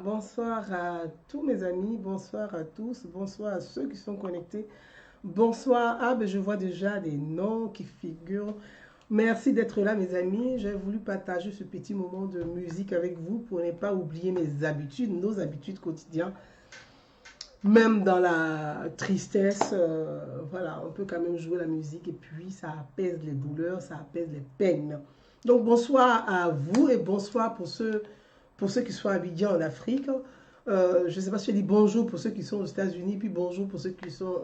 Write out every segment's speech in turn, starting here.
Bonsoir à tous mes amis, bonsoir à tous, bonsoir à ceux qui sont connectés. Bonsoir, je vois déjà des noms qui figurent. Merci d'être là mes amis, j'ai voulu partager ce petit moment de musique avec vous pour ne pas oublier mes habitudes, nos habitudes quotidiennes. Même dans la tristesse, voilà, on peut quand même jouer la musique et puis ça apaise les douleurs, ça apaise les peines. Donc bonsoir à vous et bonsoir pour ceux qui sont à Abidjan en Afrique. Je ne sais pas si je dis bonjour pour ceux qui sont aux États-Unis, puis bonjour pour ceux qui sont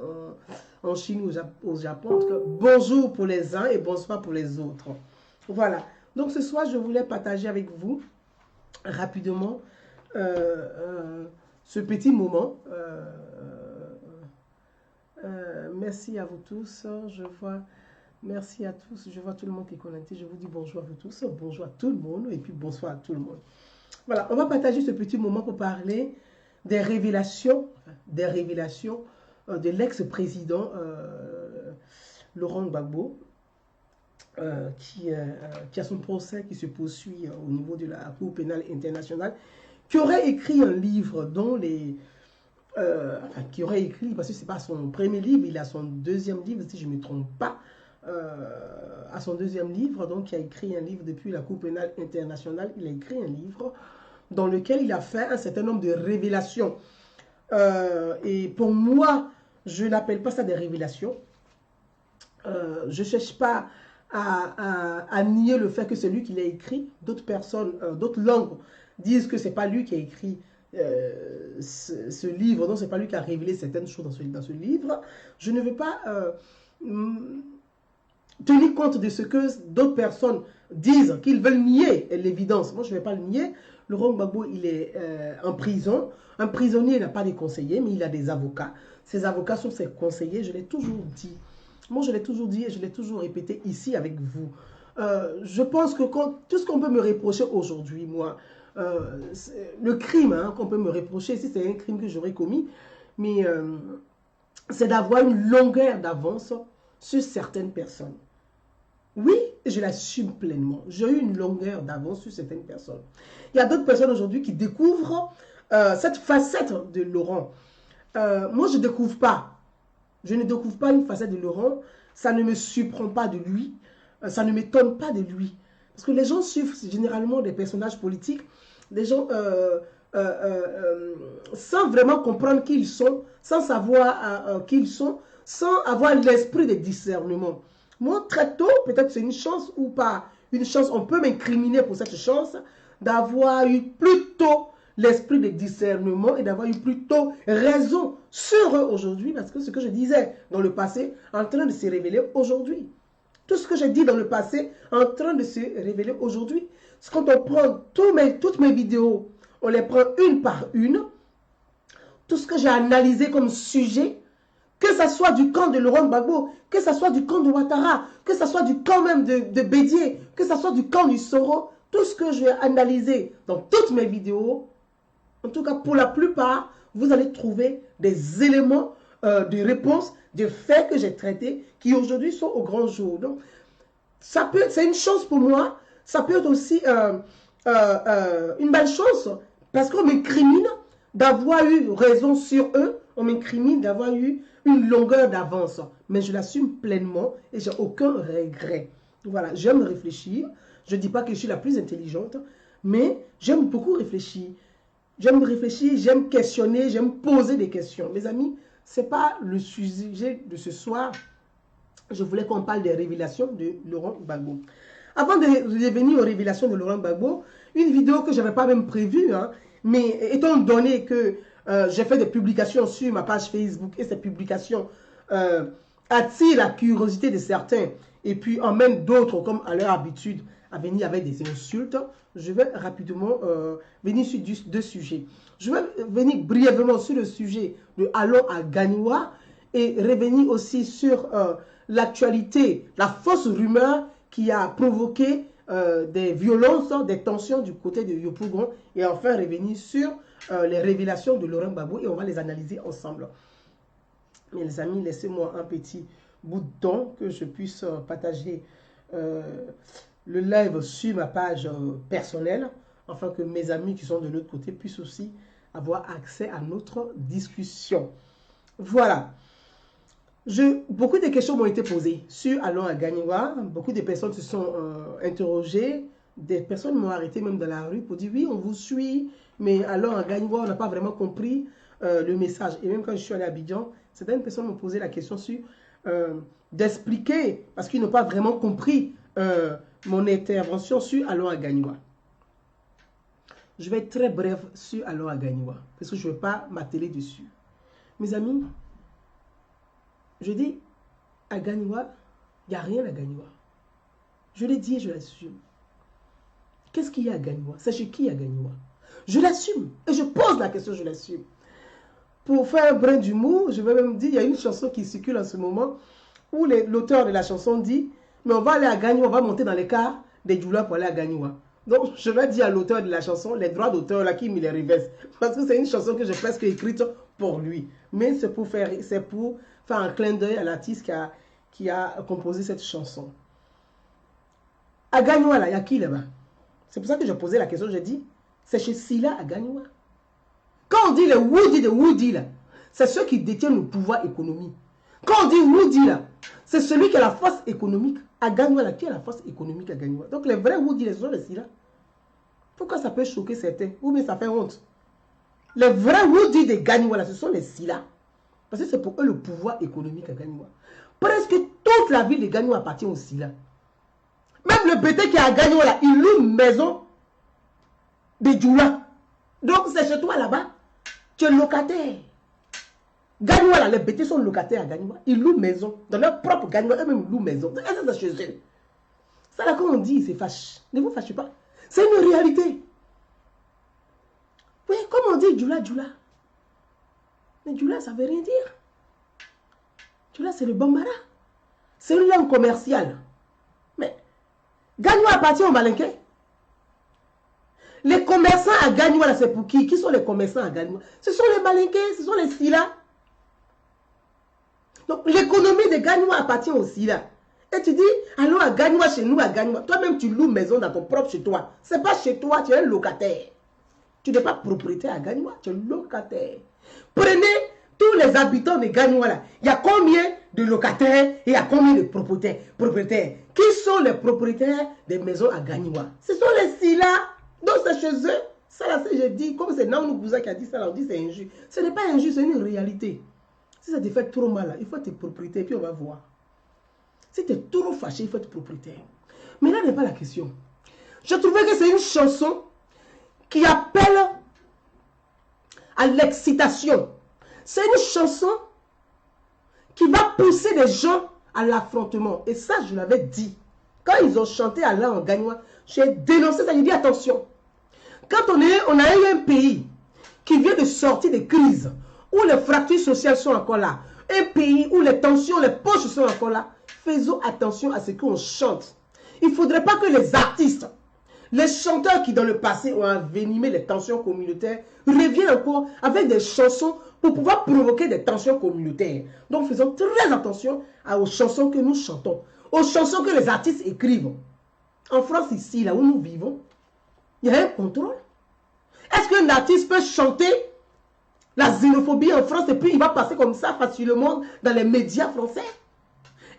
en Chine ou au Japon. En tout cas, bonjour pour les uns et bonsoir pour les autres. Voilà. Donc ce soir, je voulais partager avec vous rapidement euh, euh, ce petit moment. Merci à vous tous. Je vois, merci à tous. Je vois tout le monde qui est connecté. Je vous dis bonjour à vous tous. Bonjour à tout le monde et puis bonsoir à tout le monde. Voilà, on va partager ce petit moment pour parler des révélations de l'ex-président Laurent Gbagbo, qui a son procès qui se poursuit au niveau de la Cour pénale internationale, qui aurait écrit un livre dont qui aurait écrit, parce que ce n'est pas son premier livre, il a son deuxième livre, si je ne me trompe pas, à son deuxième livre, donc il a écrit un livre depuis la Cour pénale internationale, il a écrit un livre dans lequel il a fait un certain nombre de révélations. Et pour moi, je n'appelle pas ça des révélations. Je ne cherche pas à nier le fait que c'est lui qui l'a écrit. D'autres personnes, d'autres langues disent que ce n'est pas lui qui a écrit ce livre, non, ce n'est pas lui qui a révélé certaines choses dans ce livre. Je ne veux pas tenir compte de ce que d'autres personnes disent, qu'ils veulent nier l'évidence. Moi, je ne vais pas le nier. Laurent Gbagbo, il est en prison. Un prisonnier n'a pas de conseillers, mais il a des avocats. Ses avocats sont ses conseillers, je l'ai toujours dit. Moi, je l'ai toujours dit et je l'ai toujours répété ici avec vous. Je pense que tout ce qu'on peut me reprocher aujourd'hui, moi, le crime qu'on peut me reprocher, si c'est un crime que j'aurais commis, mais c'est d'avoir une longueur d'avance sur certaines personnes. Oui, je l'assume pleinement. J'ai eu une longueur d'avance sur certaines personnes. Il y a d'autres personnes aujourd'hui qui découvrent cette facette de Laurent. Moi, je ne découvre pas. Je ne découvre pas une facette de Laurent. Ça ne me surprend pas de lui. Ça ne m'étonne pas de lui. Parce que les gens suivent généralement des personnages politiques. Les gens sans vraiment comprendre qui ils sont, sans savoir qui ils sont, sans avoir l'esprit de discernement. Moi, très tôt, peut-être c'est une chance ou pas une chance, on peut m'incriminer pour cette chance d'avoir eu plutôt l'esprit de discernement et d'avoir eu plutôt raison sur eux aujourd'hui, parce que ce que je disais dans le passé en train de se révéler aujourd'hui. Tout ce que j'ai dit dans le passé en train de se révéler aujourd'hui. C'est quand on prend toutes mes vidéos, on les prend une par une, tout ce que j'ai analysé comme sujet, que ce soit du camp de Laurent Gbagbo, que ce soit du camp de Ouattara, que ce soit du camp même de Bédier, que ce soit du camp du Soro, tout ce que j'ai analysé dans toutes mes vidéos, en tout cas pour la plupart, vous allez trouver des éléments de réponse, de faits que j'ai traités, qui aujourd'hui sont au grand jour. Donc, c'est une chance pour moi, ça peut être aussi une belle chance, parce qu'on m'incrimine d'avoir eu raison sur eux, on m'incrimine d'avoir eu une longueur d'avance, mais je l'assume pleinement et j'ai aucun regret. Voilà, j'aime réfléchir, je ne dis pas que je suis la plus intelligente, mais j'aime beaucoup réfléchir. J'aime réfléchir, j'aime questionner, j'aime poser des questions. Mes amis, ce n'est pas le sujet de ce soir. Je voulais qu'on parle des révélations de Laurent Gbagbo. Avant de revenir aux révélations de Laurent Gbagbo, une vidéo que je n'avais pas même prévue, mais étant donné que j'ai fait des publications sur ma page Facebook et ces publications attirent la curiosité de certains et puis emmènent d'autres, comme à leur habitude, à venir avec des insultes, je vais rapidement venir sur deux sujets. Je vais venir brièvement sur le sujet de Allons à Ganiwa et revenir aussi sur l'actualité, la fausse rumeur qui a provoqué des violences, des tensions du côté de Yopougon et enfin revenir sur les révélations de Laurent Gbagbo et on va les analyser ensemble. Mes amis, laissez-moi un petit bout de temps que je puisse partager le live sur ma page personnelle afin que mes amis qui sont de l'autre côté puissent aussi avoir accès à notre discussion. Voilà. Beaucoup de questions m'ont été posées sur Allons à Gagnoua. Beaucoup de personnes se sont interrogées. Des personnes m'ont arrêté même dans la rue pour dire oui, on vous suit, mais Allons à Gagnoua, on n'a pas vraiment compris le message. Et même quand je suis allé à Abidjan, certaines personnes m'ont posé la question sur d'expliquer, parce qu'ils n'ont pas vraiment compris mon intervention sur Allons à Gagnoua. Je vais être très bref sur Allons à Gagnoua, parce que je ne vais pas m'atteler dessus. Mes amis, je dis, à Gagnoua, il n'y a rien à Gagnoua. Je l'ai dit et je l'assume. Qu'est-ce qu'il y a à Gagnoua? C'est chez qui à Gagnoua? Je l'assume. Et je pose la question, je l'assume. Pour faire un brin d'humour, je vais même dire, il y a une chanson qui circule en ce moment, où l'auteur de la chanson dit, mais on va aller à Gagnoua, on va monter dans les cars des Djoula pour aller à Gagnoua. Donc, je vais dire à l'auteur de la chanson, les droits d'auteur, là, qui me les reverse. Parce que c'est une chanson que j'ai presque écrite pour lui. Mais c'est pour faire un clin d'œil à l'artiste qui a composé cette chanson. À Gagnoua, là, il y a qui là-bas? C'est pour ça que j'ai posé la question, j'ai dit, c'est chez Sila à Gagnoua. Quand on dit les Woody de Woody, là, c'est ceux qui détiennent le pouvoir économique. Quand on dit Woody, là, c'est celui qui a la force économique. À Gagnoua, là, qui a la force économique à Gagnoua? Donc les vrais Woody, les autres, les Sila. Pourquoi ça peut choquer certains? Ou bien ça fait honte? Les vrais Woody de Gagnoua, là, ce sont les Sila. Parce que c'est pour eux le pouvoir économique à Gagnoua. Presque toute la ville de Gagnoua appartient aux Sila. Même le BT qui est à Gagnoua, là, il loue une maison de Djoula. Donc c'est chez toi là-bas. Tu es locataire. Gagnoua, là, les BT sont locataires à Gagnoua. Ils louent maison. Dans leur propre Gagnoua, eux-mêmes louent maison. C'est chez eux. Ça là, quand on dit, c'est fâche. Ne vous fâchez pas. C'est une réalité. Oui, comme on dit Djoula, Djoula. Mais Djoula, ça ne veut rien dire. Djoula, c'est le Bambara. C'est une langue commerciale. Mais Gagnoua appartient au Malinké. Les commerçants à Gagnoua, c'est pour qui? Qui sont les commerçants à Gagnoua? Ce sont les Malinqués, ce sont les Sila. Donc l'économie de Gagnoua appartient aux Sila. Et tu dis, allons à Gagnoua, chez nous à Gagnoua. Toi-même, tu loues maison dans ton propre chez toi. Ce n'est pas chez toi, tu es un locataire. Tu n'es pas propriétaire à Gagnoua, tu es locataire. Prenez tous les habitants de Gagnoua là. Il y a combien de locataires et il y a combien de propriétaires? Qui sont les propriétaires des maisons à Gagnoua? Ce sont les Sila. Donc c'est chez eux. Ça là, je dis, comme c'est Naounou Bouza qui a dit ça là, on dit c'est injuste. Ce n'est pas injuste, c'est une réalité. Si ça te fait trop mal là, il faut être propriétaire, puis on va voir. Si tu es trop fâché, il faut être propriétaire. Mais là n'est pas la question. Je trouvais que c'est une chanson qui appelle à l'excitation. C'est une chanson qui va pousser les gens à l'affrontement. Et ça, je l'avais dit. Quand ils ont chanté Allah en Gagnoua, j'ai dénoncé ça. J'ai dit attention. Quand on a eu un pays qui vient de sortir des crises, où les fractures sociales sont encore là, un pays où les tensions, les poches sont encore là, faisons attention à ce qu'on chante. Il ne faudrait pas que les artistes, les chanteurs qui dans le passé ont envenimé les tensions communautaires, reviennent encore avec des chansons pour pouvoir provoquer des tensions communautaires. Donc faisons très attention aux chansons que nous chantons, aux chansons que les artistes écrivent. En France, ici, là où nous vivons, il y a un contrôle. Est-ce qu'un artiste peut chanter la xénophobie en France et puis il va passer comme ça facilement dans les médias français?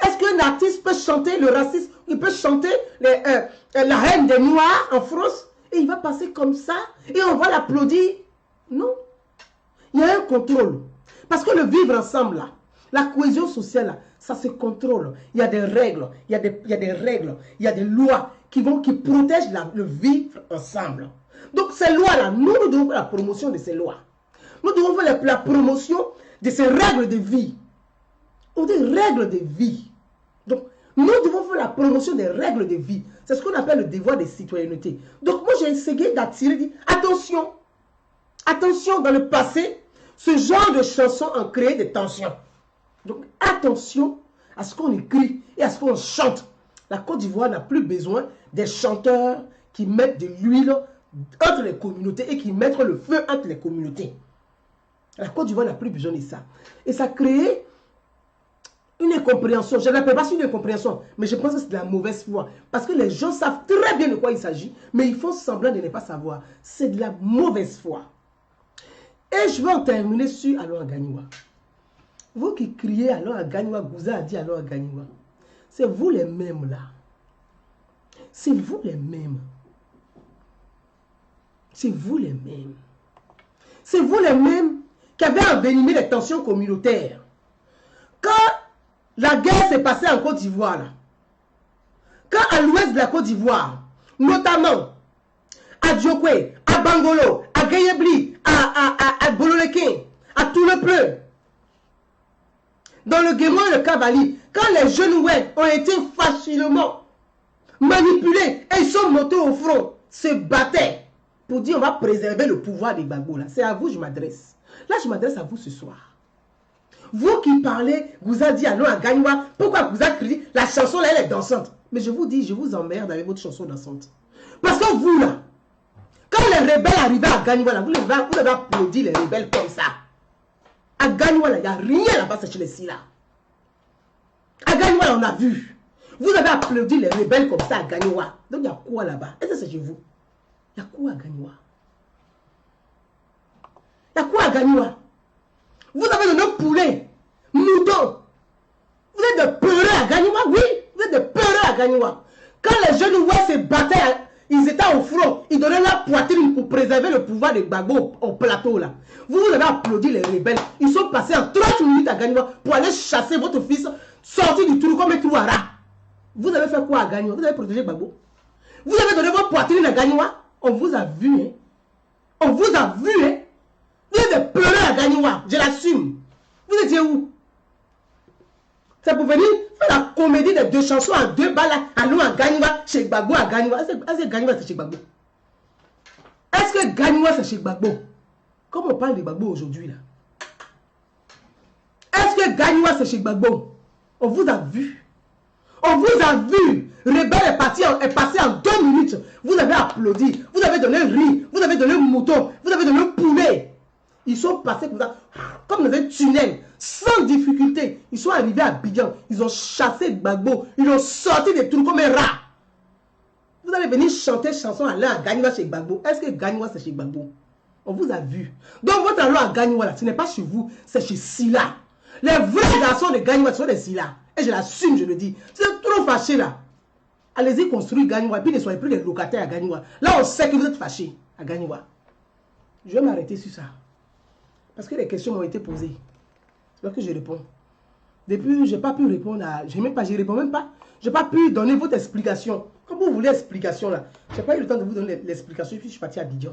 Est-ce qu'un artiste peut chanter le racisme? Il peut chanter la haine des Noirs en France et il va passer comme ça et on va l'applaudir? Non. Il y a un contrôle. Parce que le vivre ensemble, là, la cohésion sociale, là, ça se contrôle. Il y a des règles, il y a des règles, il y a des lois qui protègent le vivre ensemble. Donc ces lois-là, nous devons faire la promotion de ces lois. Nous devons faire la promotion de ces règles de vie. On dit règles de vie. Donc, nous devons faire la promotion des règles de vie. C'est ce qu'on appelle le devoir de citoyenneté. Donc, moi, j'ai essayé d'attirer, dit, attention, attention, dans le passé, ce genre de chansons ont créé des tensions. Donc, attention à ce qu'on écrit et à ce qu'on chante. La Côte d'Ivoire n'a plus besoin des chanteurs qui mettent de l'huile entre les communautés et qui mettent le feu entre les communautés. La Côte d'Ivoire n'a plus besoin de ça. Et ça a créé Une incompréhension. Je ne l'appelle pas une incompréhension, mais je pense que c'est de la mauvaise foi. Parce que les gens savent très bien de quoi il s'agit, mais ils font semblant de ne pas savoir. C'est de la mauvaise foi. Et je vais en terminer sur Alon Aganiwa. Vous qui criez Alon Aganiwa, Gouza a dit Alon Aganiwa. C'est vous les mêmes là. C'est vous les mêmes. C'est vous les mêmes. C'est vous les mêmes qui avez envenimé les tensions communautaires. Quand la guerre s'est passée en Côte d'Ivoire, quand à l'ouest de la Côte d'Ivoire, notamment à Djokwe, à Bangolo, à Gayebli, à Bololeke, à tout le Pleu, dans le Guémon et le Cavali, quand les jeunes Oued ont été facilement manipulés et ils sont montés au front, se battaient pour dire on va préserver le pouvoir des Gbagbo. C'est à vous que je m'adresse. Là, je m'adresse à vous ce soir. Vous qui parlez, vous avez dit Alon Aganiwa, pourquoi vous avez crié la chanson là, elle est dansante. Mais je vous dis, je vous emmerde avec votre chanson dansante. Parce que vous là, quand les rebelles arrivaient à Aganiwa, vous devez applaudir les rebelles comme ça. À Aganiwa, il n'y a rien là-bas, c'est chez les Silla. À Aganiwa, on a vu. Vous avez applaudi les rebelles comme ça à Aganiwa. Donc il y a quoi là-bas? Est-ce que c'est chez vous? Il y a quoi à Aganiwa? Il y a quoi à Aganiwa? Vous avez de nos poulets, moutons. Vous êtes de peureux à Aganiwa, oui. Vous êtes de peureux à Aganiwa. Quand les jeunes Ouest se battaient, ils étaient au front. Ils donnaient la poitrine pour préserver le pouvoir de Gbagbo au plateau là. Vous avez applaudi les rebelles. Ils sont passés en 30 minutes à Aganiwa pour aller chasser votre fils, sortir du trou comme un trou à rat. Vous avez fait quoi à Aganiwa? Vous avez protégé Gbagbo. Vous avez donné votre poitrine à Aganiwa. On vous a vu, hein. On vous a vu, hein. Vous êtes pleureux à Aganiwa, je l'assume. Vous étiez où? C'est pour venir faire la comédie des deux chansons en 2 balles à nous à Aganiwa, chez Gbagbo à Aganiwa. Est-ce que Aganiwa c'est chez Gbagbo? Est-ce que Aganiwa c'est chez Gbagbo? Comme on parle de Gbagbo aujourd'hui là. Est-ce que Aganiwa c'est chez Gbagbo? On vous a vu. On vous a vu. Rebelle est passé en 2 minutes. Vous avez applaudi. Vous avez donné riz. Vous avez donné mouton. Vous avez donné poulet. Ils sont passés comme ça, comme dans un tunnel, sans difficulté. Ils sont arrivés à Abidjan. Ils ont chassé Gbagbo. Ils ont sorti des trous comme un rat. Vous allez venir chanter chanson à Aganiwa chez Gbagbo. Est-ce que Aganiwa c'est chez Gbagbo? On vous a vu. Donc votre allant à Aganiwa là, ce n'est pas chez vous, c'est chez Silla. Les vrais garçons de Aganiwa sont des Silla. Et je l'assume, je le dis. C'est trop fâché là. Allez-y construire Aganiwa. Puis ne soyez plus des locataires à Aganiwa. Là, on sait que vous êtes fâchés à Aganiwa. Je vais m'arrêter sur ça. Parce que les questions m'ont été posées. C'est là que je réponds. Depuis, je n'ai pas pu répondre à... Je ne réponds même pas. Je n'ai pas pu donner votre explication. Quand vous voulez explication là, je n'ai pas eu le temps de vous donner l'explication. Puis je suis parti à Abidjan.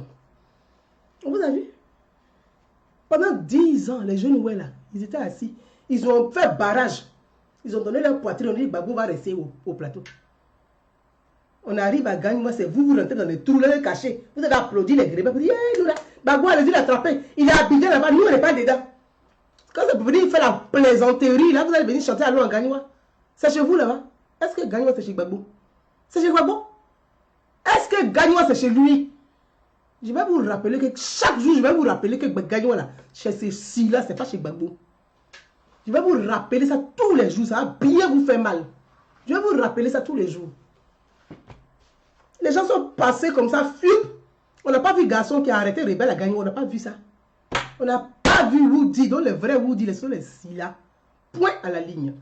On vous a vu? Pendant 10 ans, les jeunes ouais là, ils étaient assis. Ils ont fait barrage. Ils ont donné leur poitrine. On dit Gbagbo va rester au plateau. On arrive à Aganiwa, c'est vous rentrez dans les trous, là, cachés. Vous avez applaudi les grébés. Vous dites, Gbagbo, allez-y l'attraper. Il est habité là-bas, nous on n'est pas dedans. Quand vous venez faire la plaisanterie, là, vous allez venir chanter à l'eau en Aganiwa. C'est chez vous là-bas. Est-ce que Aganiwa c'est chez Gbagbo? C'est chez Gbagbo? Est-ce que Aganiwa c'est chez lui? Je vais vous rappeler que chaque jour, je vais vous rappeler que Aganiwa là, chez ces Silla, c'est pas chez Gbagbo. Je vais vous rappeler ça tous les jours, ça va bien vous faire mal. Je vais vous rappeler ça tous les jours. Les gens sont passés comme ça, fup. On n'a pas vu garçon qui a arrêté rebelle à gagner, on n'a pas vu ça. On n'a pas vu Woody, donc les vrais Woody, les sont les Silla. Point à la ligne.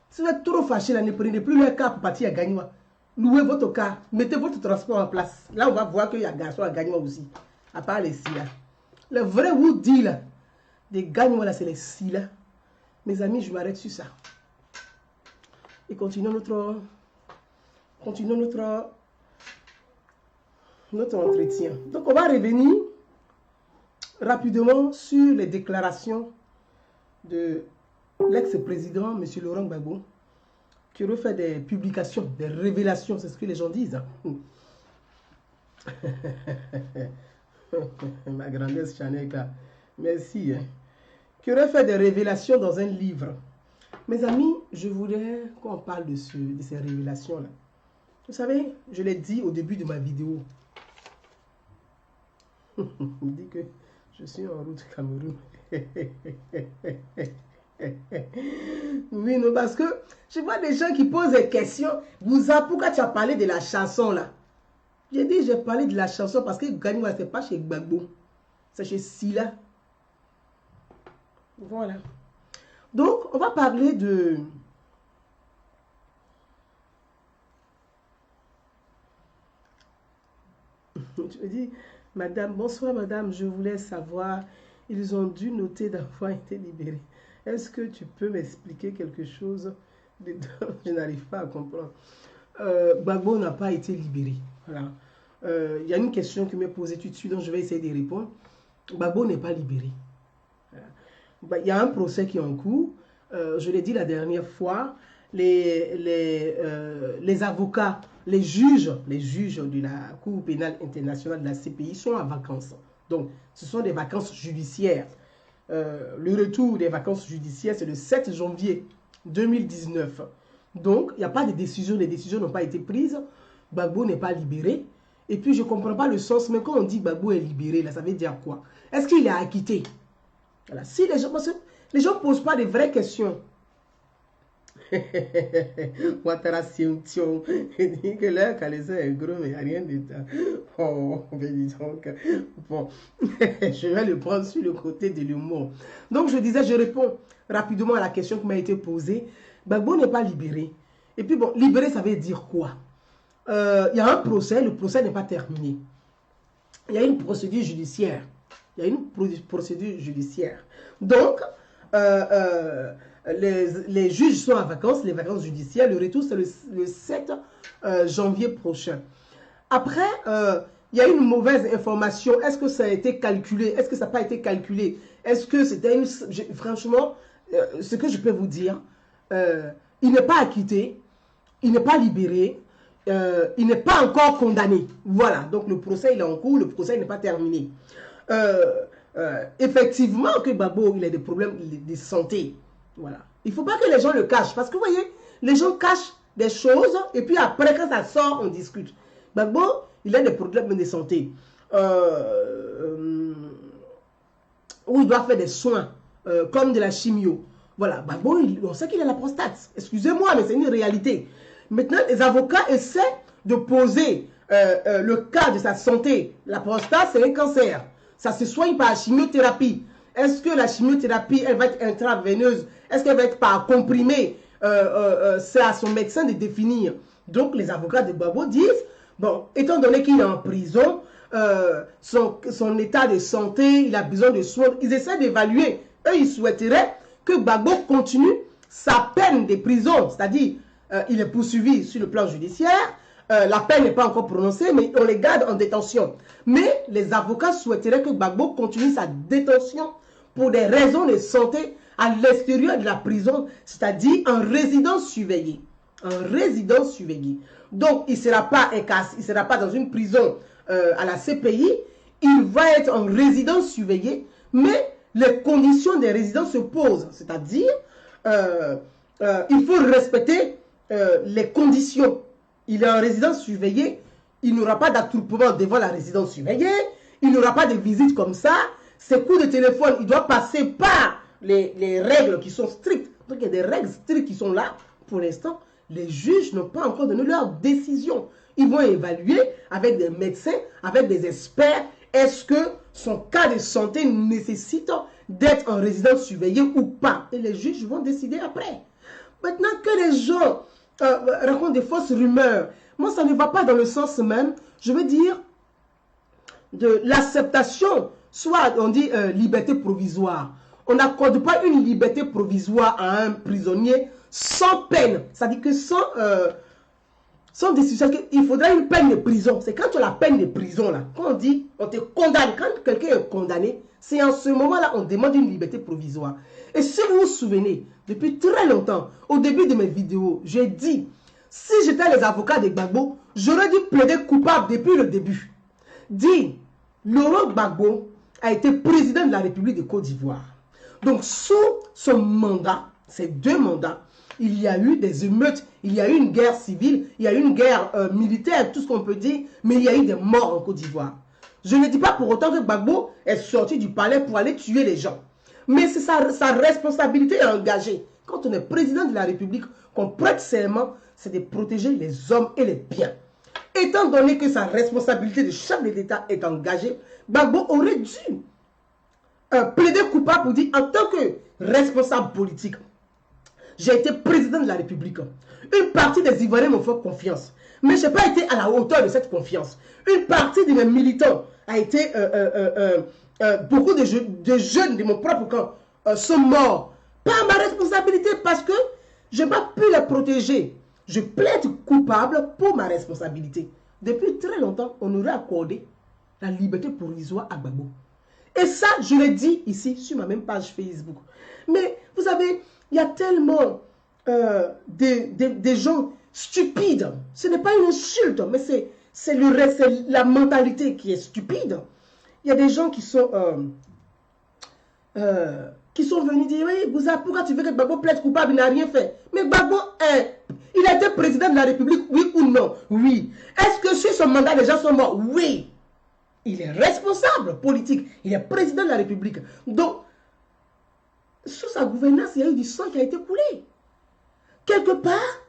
Si vous êtes trop fâché, là, ne prenez plus le cas pour partir à Aganiwa. Louez votre car, mettez votre transport en place. Là, on va voir qu'il y a garçon à Aganiwa aussi. À part les Silla. Les vrais Woody, là, des Aganiwa, là, c'est les Silla. Mes amis, je m'arrête sur ça. Et continuons notre entretien. Donc, on va revenir rapidement sur les déclarations de l'ex-président, M. Laurent Gbagbo, qui aurait fait des publications, des révélations, c'est ce que les gens disent. Ma grandesse Chanel, merci. Qui aurait fait des révélations dans un livre. Mes amis, je voudrais qu'on parle de ces révélations-là. Vous savez, je l'ai dit au début de ma vidéo. Il dit que je suis en route Cameroun. Oui, non, parce que je vois des gens qui posent des questions. Bouza, pourquoi tu as parlé de la chanson là? J'ai dit, j'ai parlé de la chanson parce que Ganiwa, c'est pas chez Gbagbo. C'est chez Silla. Voilà. Donc, on va parler de... Je me dis, madame, bonsoir madame, je voulais savoir, ils ont dû noter d'avoir été libérés. Est-ce que tu peux m'expliquer quelque chose dedans? Je n'arrive pas à comprendre. Gbagbo n'a pas été libéré. Voilà. Il y a une question qui m'est posée tout de suite, donc je vais essayer de répondre. Gbagbo n'est pas libéré. Voilà. Il y a un procès qui est en cours. Je l'ai dit la dernière fois, les avocats, les juges de la Cour pénale internationale de la CPI sont en vacances. Donc, ce sont des vacances judiciaires. Le retour des vacances judiciaires, c'est le 7 janvier 2019. Donc, il n'y a pas de décision, les décisions n'ont pas été prises. Gbagbo n'est pas libéré. Et puis, je ne comprends pas le sens, mais quand on dit Gbagbo est libéré, là, ça veut dire quoi? Est-ce qu'il est acquitté? Voilà. Si les gens, parce que les gens ne posent pas de vraies questions. Ouattara Sion, il dit que là, Calais est gros, mais il n'y a rien de ça. Oh, mais dis donc. Bon, je vais le prendre sur le côté de l'humour. Donc, je disais, je réponds rapidement à la question qui m'a été posée. Gbagbo n'est pas libéré. Et puis, bon, libéré, ça veut dire quoi? Il y a un procès, le procès n'est pas terminé. Il y a une procédure judiciaire. Il y a une procédure judiciaire. Donc, les juges sont en vacances, les vacances judiciaires. Le retour, c'est le 7 janvier prochain. Après, il y a une mauvaise information. Est-ce que ça a été calculé? Est-ce que ça n'a pas été calculé? Est-ce que c'était une... Franchement, ce que je peux vous dire, il n'est pas acquitté, il n'est pas libéré, il n'est pas encore condamné. Voilà, donc le procès il est en cours, le procès n'est pas terminé. Effectivement que Gbagbo il a des problèmes de santé. Voilà. Il ne faut pas que les gens le cachent. Parce que vous voyez, les gens cachent des choses et puis après, quand ça sort, on discute. Gbagbo, il a des problèmes de santé. Où il doit faire des soins, comme de la chimio. Voilà. Gbagbo, on sait qu'il a la prostate. Excusez-moi, mais c'est une réalité. Maintenant, les avocats essaient de poser le cas de sa santé. La prostate, c'est un cancer. Ça se soigne par la chimiothérapie. Est-ce que la chimiothérapie, elle va être intraveineuse? Est-ce qu'elle va être par comprimé? C'est à son médecin de définir. Donc, les avocats de Gbagbo disent, bon, étant donné qu'il est en prison, son état de santé, il a besoin de soins, ils essaient d'évaluer. Eux, ils souhaiteraient que Gbagbo continue sa peine de prison. C'est-à-dire, il est poursuivi sur le plan judiciaire, la peine n'est pas encore prononcée, mais on les garde en détention. Mais les avocats souhaiteraient que Gbagbo continue sa détention pour des raisons de santé à l'extérieur de la prison, c'est-à-dire en résidence surveillée. En résidence surveillée. Donc, il ne sera pas incassé, il ne sera pas dans une prison à la CPI, il va être en résidence surveillée, mais les conditions des résidences se posent, c'est-à-dire, il faut respecter les conditions. Il est en résidence surveillée, il n'aura pas d'attroupement devant la résidence surveillée, il n'aura pas de visite comme ça, ses coups de téléphone, il doit passer par les règles qui sont strictes. Donc il y a des règles strictes qui sont là. Pour l'instant, les juges n'ont pas encore donné leur décision. Ils vont évaluer avec des médecins, avec des experts, est-ce que son cas de santé nécessite d'être en résidence surveillée ou pas. Et les juges vont décider après. Maintenant que les gens racontent des fausses rumeurs, moi ça ne va pas dans le sens même, je veux dire, de l'acceptation, soit on dit liberté provisoire. On n'accorde pas une liberté provisoire à un prisonnier sans peine. C'est-à-dire que sans décision, il faudra une peine de prison. C'est quand tu as la peine de prison, là, quand on dit, on te condamne, quand quelqu'un est condamné, c'est en ce moment-là, on demande une liberté provisoire. Et si vous vous souvenez, depuis très longtemps, au début de mes vidéos, j'ai dit, si j'étais les avocats de Gbagbo, j'aurais dû plaider coupable depuis le début. Dit, Laurent Gbagbo a été président de la République de Côte d'Ivoire. Donc, sous son mandat, ces 2 mandats, il y a eu des émeutes, il y a eu une guerre civile, il y a eu une guerre militaire, tout ce qu'on peut dire, mais il y a eu des morts en Côte d'Ivoire. Je ne dis pas pour autant que Gbagbo est sorti du palais pour aller tuer les gens. Mais c'est sa responsabilité engagée. Quand on est président de la République, qu'on prête serment, c'est de protéger les hommes et les biens. Étant donné que sa responsabilité de chef de l'État est engagée, Gbagbo aurait dû plaider coupable pour dire en tant que responsable politique, j'ai été président de la République. Une partie des Ivoiriens m'ont fait confiance. Mais je n'ai pas été à la hauteur de cette confiance. Une partie de mes militants a été... beaucoup de jeunes de mon propre camp sont morts. Pas ma responsabilité parce que je n'ai pas pu les protéger. Je plaide coupable pour ma responsabilité. Depuis très longtemps, on aurait accordé la liberté provisoire à Gbagbo. Et ça, je l'ai dit ici sur ma même page Facebook. Mais vous savez, il y a tellement des gens stupides. Ce n'est pas une insulte, mais c'est la mentalité qui est stupide. Il y a des gens qui sont venus dire, oui, Bouza, pourquoi tu veux que Gbagbo plaide coupable, il n'a rien fait. Mais Gbagbo, il a été président de la République, oui ou non? Oui. Est-ce que sur son mandat, les gens sont morts? Oui. Il est responsable politique. Il est président de la République. Donc, sous sa gouvernance, il y a eu du sang qui a été coulé. Quelque part,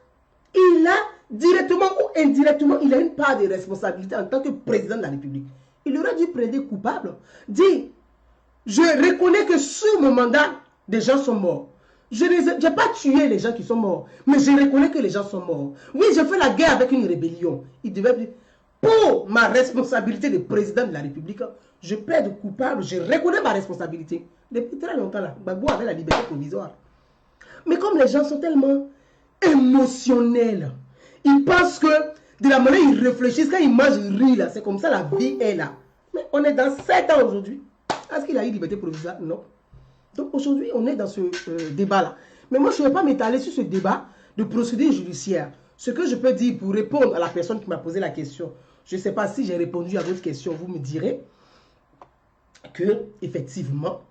il a directement ou indirectement, il a une part de responsabilité en tant que président de la République. Il aurait dû plaider coupable. Dire, je reconnais que sur mon mandat, des gens sont morts. Je n'ai pas tué les gens qui sont morts, mais je reconnais que les gens sont morts. Oui, je fais la guerre avec une rébellion. Il devait dire, pour ma responsabilité de président de la République, je plaide coupable, je reconnais ma responsabilité. Depuis très longtemps, là, Gbagbo avait la liberté provisoire. Mais comme les gens sont tellement émotionnels, ils pensent que de la manière ils réfléchissent, quand ils mangent, ils rient, là, c'est comme ça la vie est là. Mais on est dans 7 ans aujourd'hui. Est-ce qu'il a eu liberté provisoire? Non. Donc aujourd'hui, on est dans ce débat-là. Mais moi, je ne vais pas m'étaler sur ce débat de procédure judiciaire. Ce que je peux dire pour répondre à la personne qui m'a posé la question, je ne sais pas si j'ai répondu à votre question, vous me direz que, effectivement,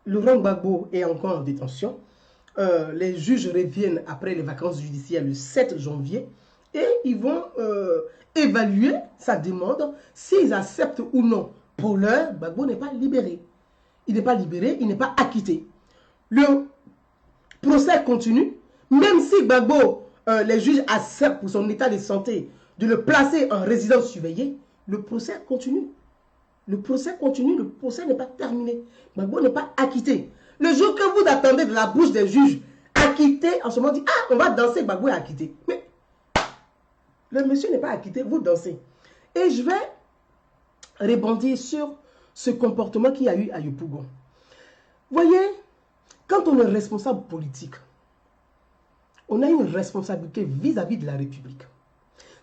Laurent Gbagbo est encore en détention. Les juges reviennent après les vacances judiciaires le 7 janvier et ils vont évaluer sa demande s'ils acceptent ou non. Pour l'heure, Gbagbo n'est pas libéré. Il n'est pas libéré, il n'est pas acquitté. Le procès continue, même si Gbagbo, les juges acceptent pour son état de santé de le placer en résidence surveillée, le procès continue. Le procès continue, le procès n'est pas terminé. Gbagbo n'est pas acquitté. Le jour que vous attendez de la bouche des juges, acquitté, en ce moment, dit, ah, on va danser, Gbagbo est acquitté. Mais le monsieur n'est pas acquitté, vous dansez. Et je vais rebondir sur ce comportement qu'il y a eu à Yopougon. Voyez, quand on est responsable politique, on a une responsabilité vis-à-vis de la République.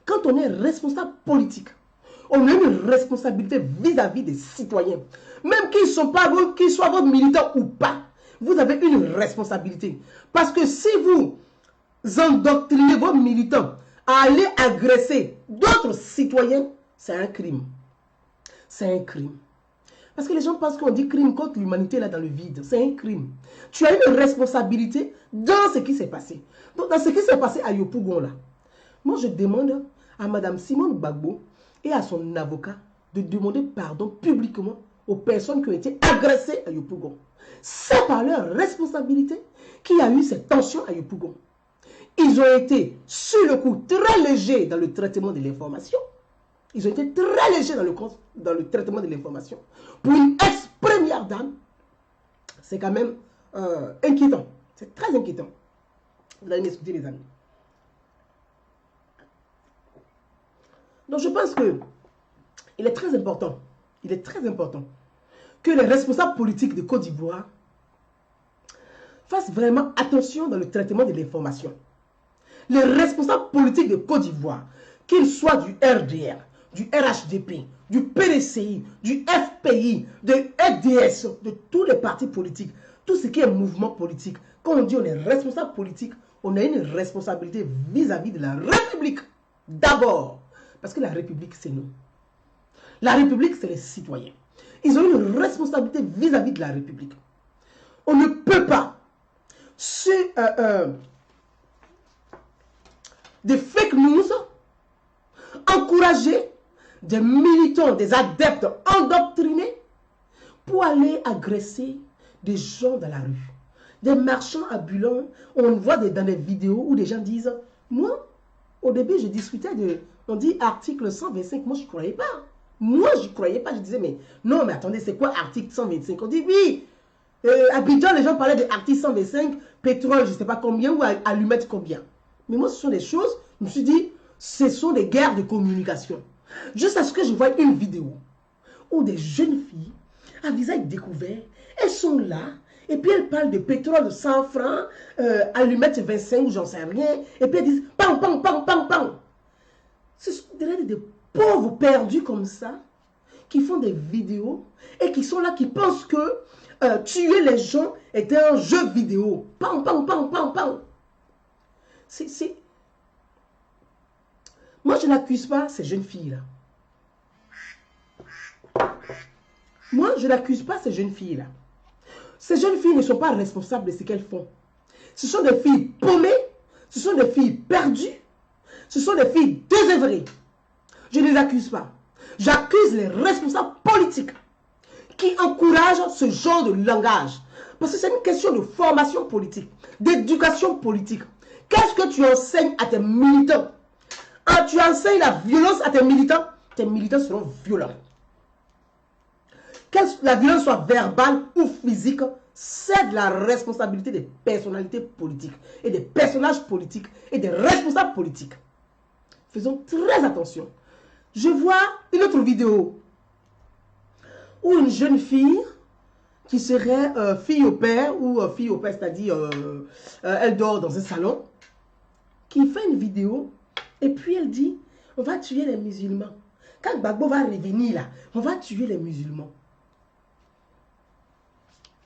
Quand on est responsable politique, on a une responsabilité vis-à-vis des citoyens. Même qu'ils soient vos militants ou pas, vous avez une responsabilité. Parce que si vous endoctrinez vos militants à aller agresser d'autres citoyens, c'est un crime. C'est un crime. Parce que les gens pensent qu'on dit crime contre l'humanité là dans le vide. C'est un crime. Tu as une responsabilité dans ce qui s'est passé. Donc dans ce qui s'est passé à Yopougon là, moi je demande à Madame Simone Gbagbo et à son avocat de demander pardon publiquement aux personnes qui ont été agressées à Yopougon. C'est par leur responsabilité qu'il y a eu cette tension à Yopougon. Ils ont été sur le coup très légers dans le traitement de l'information. Ils ont été très légers dans le traitement de l'information. Pour une ex-première dame, c'est quand même inquiétant. C'est très inquiétant. Vous allez m'excuser les amis. Donc je pense que il est très important que les responsables politiques de Côte d'Ivoire fassent vraiment attention dans le traitement de l'information. Les responsables politiques de Côte d'Ivoire, qu'ils soient du RDR, du RHDP, du PDCI, du FPI, de FDS, de tous les partis politiques, tout ce qui est mouvement politique, quand on dit on est responsable politique, on a une responsabilité vis-à-vis de la République. D'abord, parce que la République, c'est nous. La République, c'est les citoyens. Ils ont une responsabilité vis-à-vis de la République. On ne peut pas, des fake news, encourager des militants, des adeptes endoctrinés pour aller agresser des gens dans la rue. Des marchands ambulants, on voit dans des vidéos où des gens disent, moi, au début, je discutais on dit article 125, moi je ne croyais pas. Moi, je ne croyais pas, je disais, mais non, mais attendez, c'est quoi article 125? On dit, oui, Abidjan, les gens parlaient de article 125, pétrole, je ne sais pas combien, ou allumette combien. Mais moi, ce sont des choses, je me suis dit, ce sont des guerres de communication. Jusqu'à ce que je vois une vidéo où des jeunes filles, à visage découvert, elles sont là, et puis elles parlent de pétrole de 100 francs, allumette 25 ou j'en sais rien, et puis elles disent, pam, pam, pam, pam, pam. Ce sont des pauvres perdus comme ça, qui font des vidéos, et qui sont là, qui pensent que tuer les gens est un jeu vidéo. Pam, pam, pam, pam, pam. Moi, je n'accuse pas ces jeunes filles-là. Moi, je n'accuse pas ces jeunes filles-là. Ces jeunes filles ne sont pas responsables de ce qu'elles font. Ce sont des filles paumées, ce sont des filles perdues, ce sont des filles désœuvrées. Je ne les accuse pas. J'accuse les responsables politiques qui encouragent ce genre de langage. Parce que c'est une question de formation politique, d'éducation politique. Qu'est-ce que tu enseignes à tes militants? Quand tu enseignes la violence à tes militants seront violents. Que la violence soit verbale ou physique, c'est de la responsabilité des personnalités politiques et des personnages politiques et des responsables politiques. Faisons très attention. Je vois une autre vidéo où une jeune fille qui serait fille au père, ou fille au père, c'est-à-dire elle dort dans un salon, qui fait une vidéo et puis elle dit, on va tuer les musulmans. Quand Gbagbo va revenir là, on va tuer les musulmans.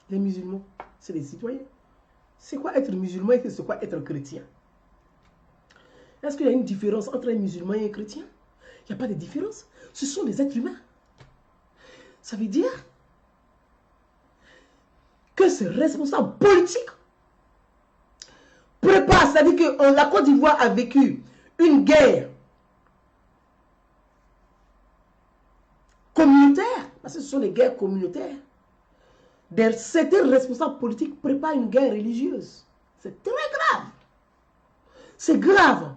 Les musulmans, c'est des citoyens. C'est quoi être musulman et c'est quoi être chrétien? Est-ce qu'il y a une différence entre un musulman et un chrétien? Il n'y a pas de différence. Ce sont des êtres humains. Ça veut dire que ces responsables politiques préparent, c'est-à-dire que la Côte d'Ivoire a vécu une guerre communautaire, parce que ce sont des guerres communautaires. Certains responsables politiques préparent une guerre religieuse. C'est très grave. C'est grave.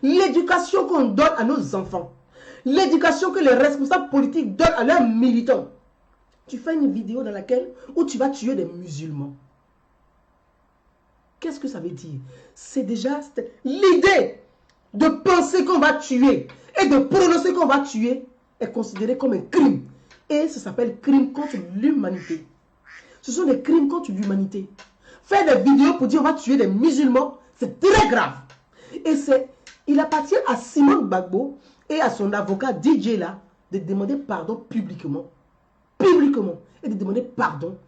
L'éducation qu'on donne à nos enfants, l'éducation que les responsables politiques donnent à leurs militants. Tu fais une vidéo dans laquelle où tu vas tuer des musulmans. Qu'est-ce que ça veut dire? C'est déjà l'idée de penser qu'on va tuer et de prononcer qu'on va tuer est considérée comme un crime. Et ça s'appelle crime contre l'humanité. Ce sont des crimes contre l'humanité. Faire des vidéos pour dire on va tuer des musulmans, c'est très grave. Et il appartient à Simone Gbagbo et à son avocat DJ là de demander pardon publiquement. Et de demander pardon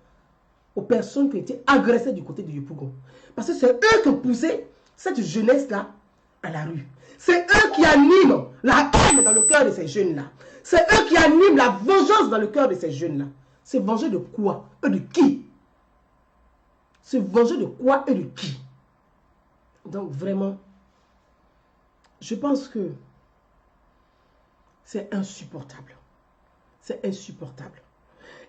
aux personnes qui ont été agressées du côté de Yopougon. Parce que c'est eux qui ont poussé cette jeunesse-là à la rue. C'est eux qui animent la haine dans le cœur de ces jeunes-là. C'est eux qui animent la vengeance dans le cœur de ces jeunes-là. Se venger de quoi et de qui? Se venger de quoi et de qui? Donc vraiment, je pense que c'est insupportable. C'est insupportable.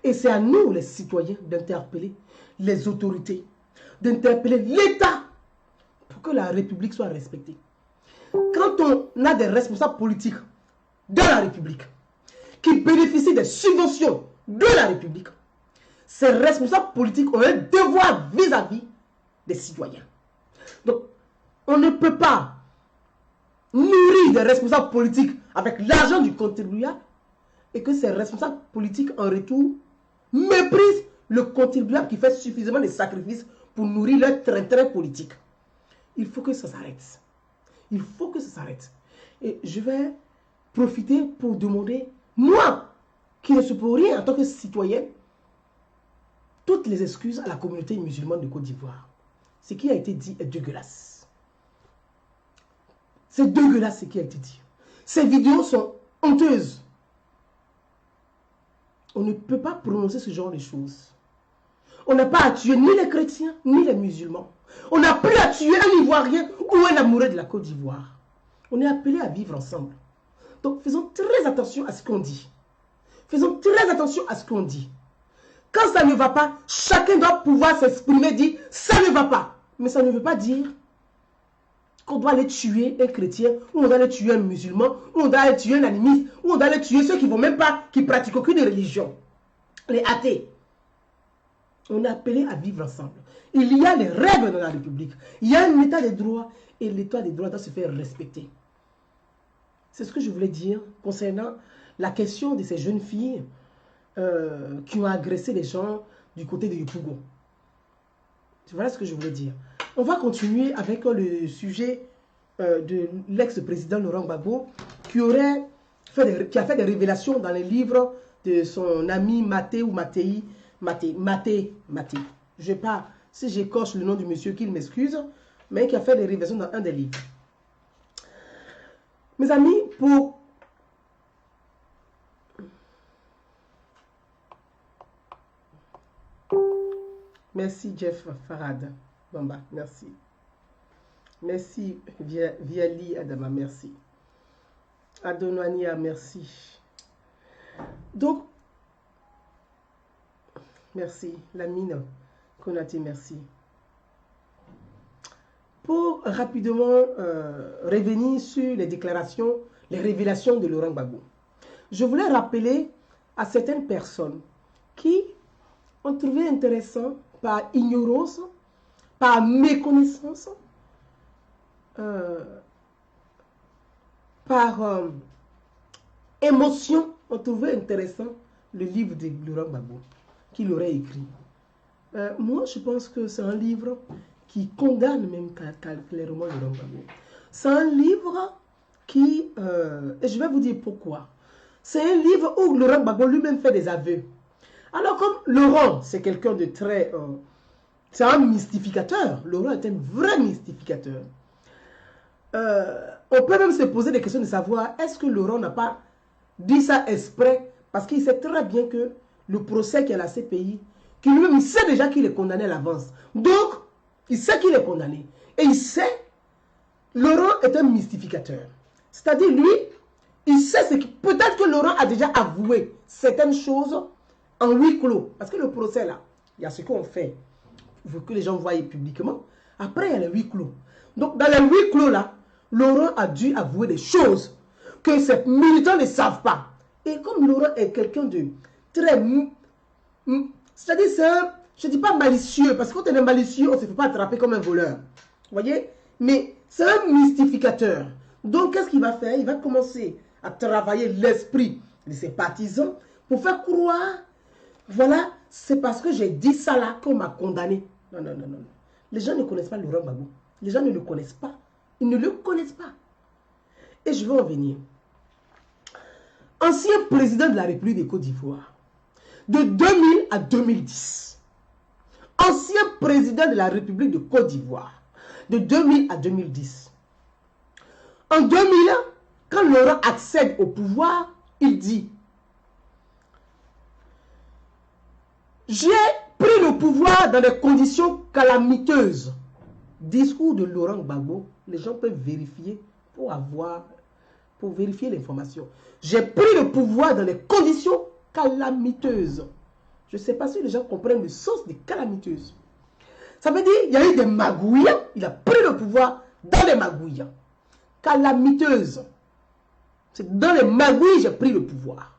Et c'est à nous, les citoyens, d'interpeller les autorités, d'interpeller l'État pour que la République soit respectée. Quand on a des responsables politiques de la République qui bénéficient des subventions de la République, ces responsables politiques ont un devoir vis-à-vis des citoyens. Donc, on ne peut pas nourrir des responsables politiques avec l'argent du contribuable et que ces responsables politiques, en retour, méprisent le contribuable qui fait suffisamment de sacrifices pour nourrir leur train-train politique. Il faut que ça s'arrête. Il faut que ça s'arrête. Et je vais profiter pour demander, moi, qui ne suis pour rien en tant que citoyenne, toutes les excuses à la communauté musulmane de Côte d'Ivoire. Ce qui a été dit est dégueulasse. C'est dégueulasse ce qui a été dit. Ces vidéos sont honteuses. On ne peut pas prononcer ce genre de choses. On n'a pas à tuer ni les chrétiens, ni les musulmans. On n'a plus à tuer un Ivoirien ou un amoureux de la Côte d'Ivoire. On est appelé à vivre ensemble. Donc faisons très attention à ce qu'on dit. Faisons très attention à ce qu'on dit. Quand ça ne va pas, chacun doit pouvoir s'exprimer, dire ça ne va pas. Mais ça ne veut pas dire qu'on doit aller tuer un chrétien, ou on doit aller tuer un musulman, ou on doit aller tuer un animiste, ou on doit aller tuer ceux qui vont même pas, qui pratiquent aucune religion. Les athées. On est appelé à vivre ensemble. Il y a les règles dans la République. Il y a un état de droit et l'état de droit doit se faire respecter. C'est ce que je voulais dire concernant la question de ces jeunes filles qui ont agressé les gens du côté de Yopougon. Voilà ce que je voulais dire. On va continuer avec le sujet de l'ex-président Laurent Gbagbo qui a fait des révélations dans les livres de son ami Maté ou Maté. Je sais pas si j'écorche le nom du monsieur, qu'il m'excuse, mais qui a fait des révélations dans un des livres. Mes amis, pour... Merci Jeff Farad. Bamba, merci. Merci Viali Adama, merci. Adonwania, merci. Donc, merci. Lamine Konati, merci. Pour rapidement revenir sur les déclarations, les révélations de Laurent Gbagbo, je voulais rappeler à certaines personnes qui ont trouvé intéressant par ignorance, par méconnaissance, par émotion, ont trouvé intéressant le livre de Laurent Gbagbo qu'il aurait écrit. Moi, je pense que c'est un livre qui condamne même clairement Laurent Gbagbo. C'est un livre qui... et je vais vous dire pourquoi. C'est un livre où Laurent Gbagbo lui-même fait des aveux. Alors comme Laurent, c'est quelqu'un de très... c'est un mystificateur. Laurent est un vrai mystificateur. On peut même se poser des questions de savoir est-ce que Laurent n'a pas dit ça exprès parce qu'il sait très bien que le procès qu'il y a à la CPI, qu'il lui-même sait déjà qu'il est condamné à l'avance. Donc, il sait qu'il est condamné. Et il sait, Laurent est un mystificateur. C'est-à-dire, lui, il sait ce que... Peut-être que Laurent a déjà avoué certaines choses en huis clos. Parce que le procès, là, il y a ce qu'on fait. Il faut que les gens voient publiquement. Après, il y a les huis clos. Donc, dans les huis clos, là, Laurent a dû avouer des choses que ces militants ne savent pas. Et comme Laurent est quelqu'un de très... C'est-à-dire, c'est un... Je ne dis pas malicieux, parce que quand on est malicieux, on ne se fait pas attraper comme un voleur. Vous voyez? Mais c'est un mystificateur. Donc, qu'est-ce qu'il va faire? Il va commencer à travailler l'esprit de ses partisans pour faire croire, voilà, c'est parce que j'ai dit ça là qu'on m'a condamné. Non, non, non, non. Les gens ne connaissent pas Laurent Gbagbo. Les gens ne le connaissent pas. Ils ne le connaissent pas. Et je vais en venir. Ancien président de la République de Côte d'Ivoire, de 2000 à 2010. Ancien président de la République de Côte d'Ivoire, de 2000 à 2010. En 2000, quand Laurent accède au pouvoir, il dit: j'ai pris le pouvoir dans des conditions calamiteuses. Discours de Laurent Gbagbo, les gens peuvent vérifier pour vérifier l'information. J'ai pris le pouvoir dans des conditions calamiteuses. Je ne sais pas si les gens comprennent le sens de calamiteuse. Ça veut dire qu'il y a eu des magouilles, il a pris le pouvoir dans les magouilles. Calamiteuse. C'est dans les magouilles j'ai pris le pouvoir.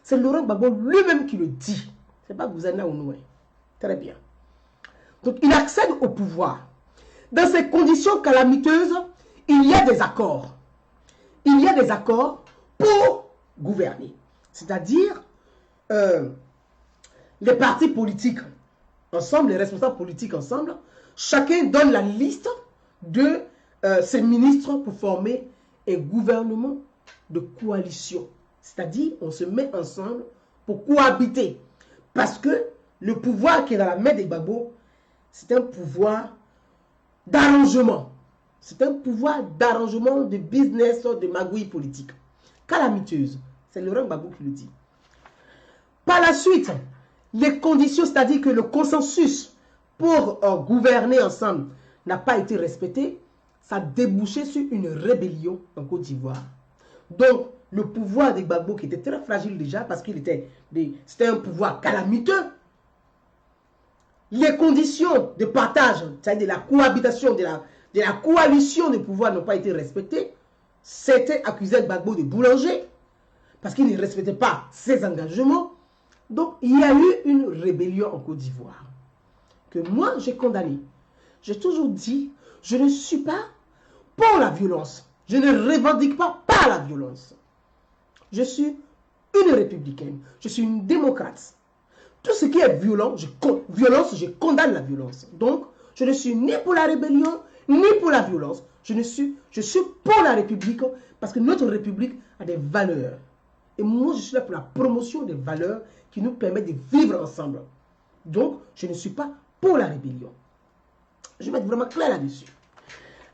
C'est Laurent Gbagbo lui-même qui le dit. Ce n'est pas Gouzana ou Noué. Très bien. Donc il accède au pouvoir. Dans ces conditions calamiteuses, il y a des accords. Il y a des accords pour gouverner. C'est-à-dire, les partis politiques ensemble, les responsables politiques ensemble, chacun donne la liste de ses ministres pour former un gouvernement de coalition. C'est-à-dire, on se met ensemble pour cohabiter. Parce que le pouvoir qui est dans la main des Gbagbo, c'est un pouvoir d'arrangement. C'est un pouvoir d'arrangement, de business, de magouille politique. Calamiteuse. C'est Laurent Gbagbo qui le dit. Par la suite, les conditions, c'est-à-dire que le consensus pour gouverner ensemble n'a pas été respecté, ça a débouché sur une rébellion en Côte d'Ivoire. Donc, le pouvoir des Gbagbo, qui était très fragile déjà, parce qu'il était c'était un pouvoir calamiteux, les conditions de partage, c'est-à-dire de la cohabitation, de la coalition de pouvoir n'ont pas été respectées, c'était accusé Gbagbo de boulanger, parce qu'il ne respectait pas ses engagements. Donc, il y a eu une rébellion en Côte d'Ivoire, que moi, j'ai condamnée. J'ai toujours dit, je ne suis pas pour la violence. Je ne revendique pas la violence. Je suis une républicaine. Je suis une démocrate. Tout ce qui est violent, je condamne la violence. Donc, je ne suis ni pour la rébellion, ni pour la violence. Je suis pour la République, parce que notre République a des valeurs. Et moi, je suis là pour la promotion des valeurs qui nous permettent de vivre ensemble. Donc, je ne suis pas pour la rébellion. Je vais être vraiment clair là-dessus.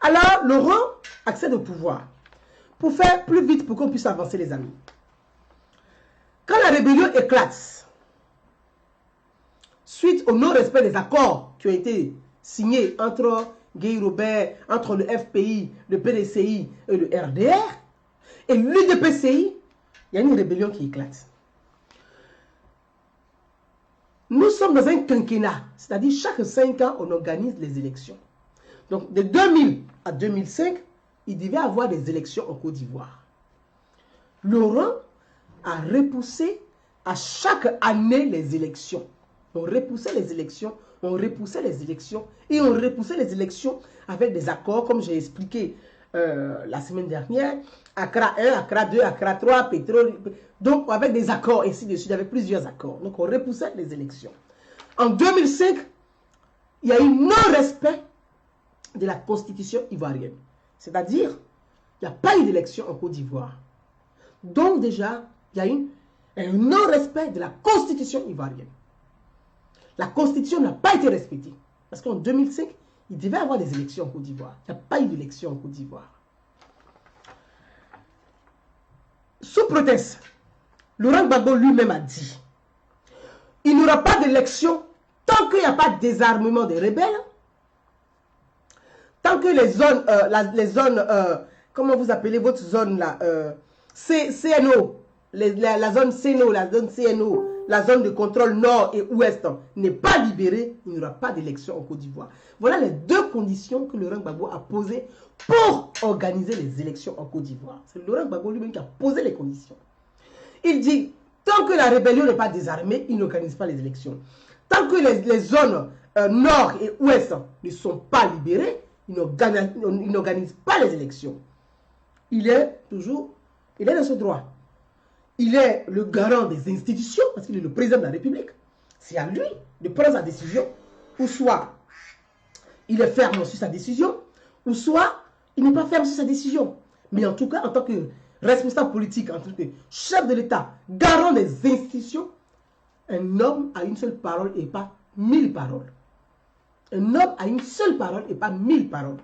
Alors, Laurent accède au pouvoir. Pour faire plus vite, pour qu'on puisse avancer, les amis. Quand la rébellion éclate, suite au non-respect des accords qui ont été signés entre Guy Robert, entre le FPI, le PDCI et le RDR, et l'UDPCI, il y a une rébellion qui éclate. Nous sommes dans un quinquennat, c'est-à-dire chaque 5 ans, on organise les élections. Donc, de 2000 à 2005, il devait y avoir des élections en Côte d'Ivoire. Laurent a repoussé à chaque année les élections. On repoussait les élections, on repoussait les élections, et on repoussait les élections avec des accords, comme j'ai expliqué la semaine dernière, Accra 1, Accra 2, Accra 3, pétrole. Donc, avec des accords, ainsi de suite, il y avait plusieurs accords. Donc, on repoussait les élections. En 2005, il y a eu non-respect de la constitution ivoirienne. C'est-à-dire, il n'y a pas eu d'élection en Côte d'Ivoire. Donc, déjà, il y a eu un non-respect de la constitution ivoirienne. La constitution n'a pas été respectée. Parce qu'en 2005, il devait y avoir des élections en Côte d'Ivoire. Il n'y a pas eu d'élection en Côte d'Ivoire. Sous prétexte, Laurent Gbagbo lui-même a dit, il n'y aura pas d'élection tant qu'il n'y a pas de désarmement des rebelles, tant que les zones, comment vous appelez votre zone là, CNO, la zone CNO, la zone de contrôle nord et ouest n'est pas libérée, il n'y aura pas d'élection en Côte d'Ivoire. Voilà les deux conditions que Laurent Gbagbo a posées pour organiser les élections en Côte d'Ivoire. C'est Laurent Gbagbo lui-même qui a posé les conditions. Il dit, tant que la rébellion n'est pas désarmée, il n'organise pas les élections. Tant que les zones nord et ouest ne sont pas libérées, il n'organise pas les élections. Il est dans ce droit. Il est le garant des institutions, parce qu'il est le président de la République. C'est à lui de prendre sa décision, ou soit il est ferme sur sa décision, ou soit il n'est pas ferme sur sa décision. Mais en tout cas, en tant que responsable politique, en tant que chef de l'État, garant des institutions, un homme a une seule parole et pas 1000 paroles. Un homme a une seule parole et pas 1000 paroles.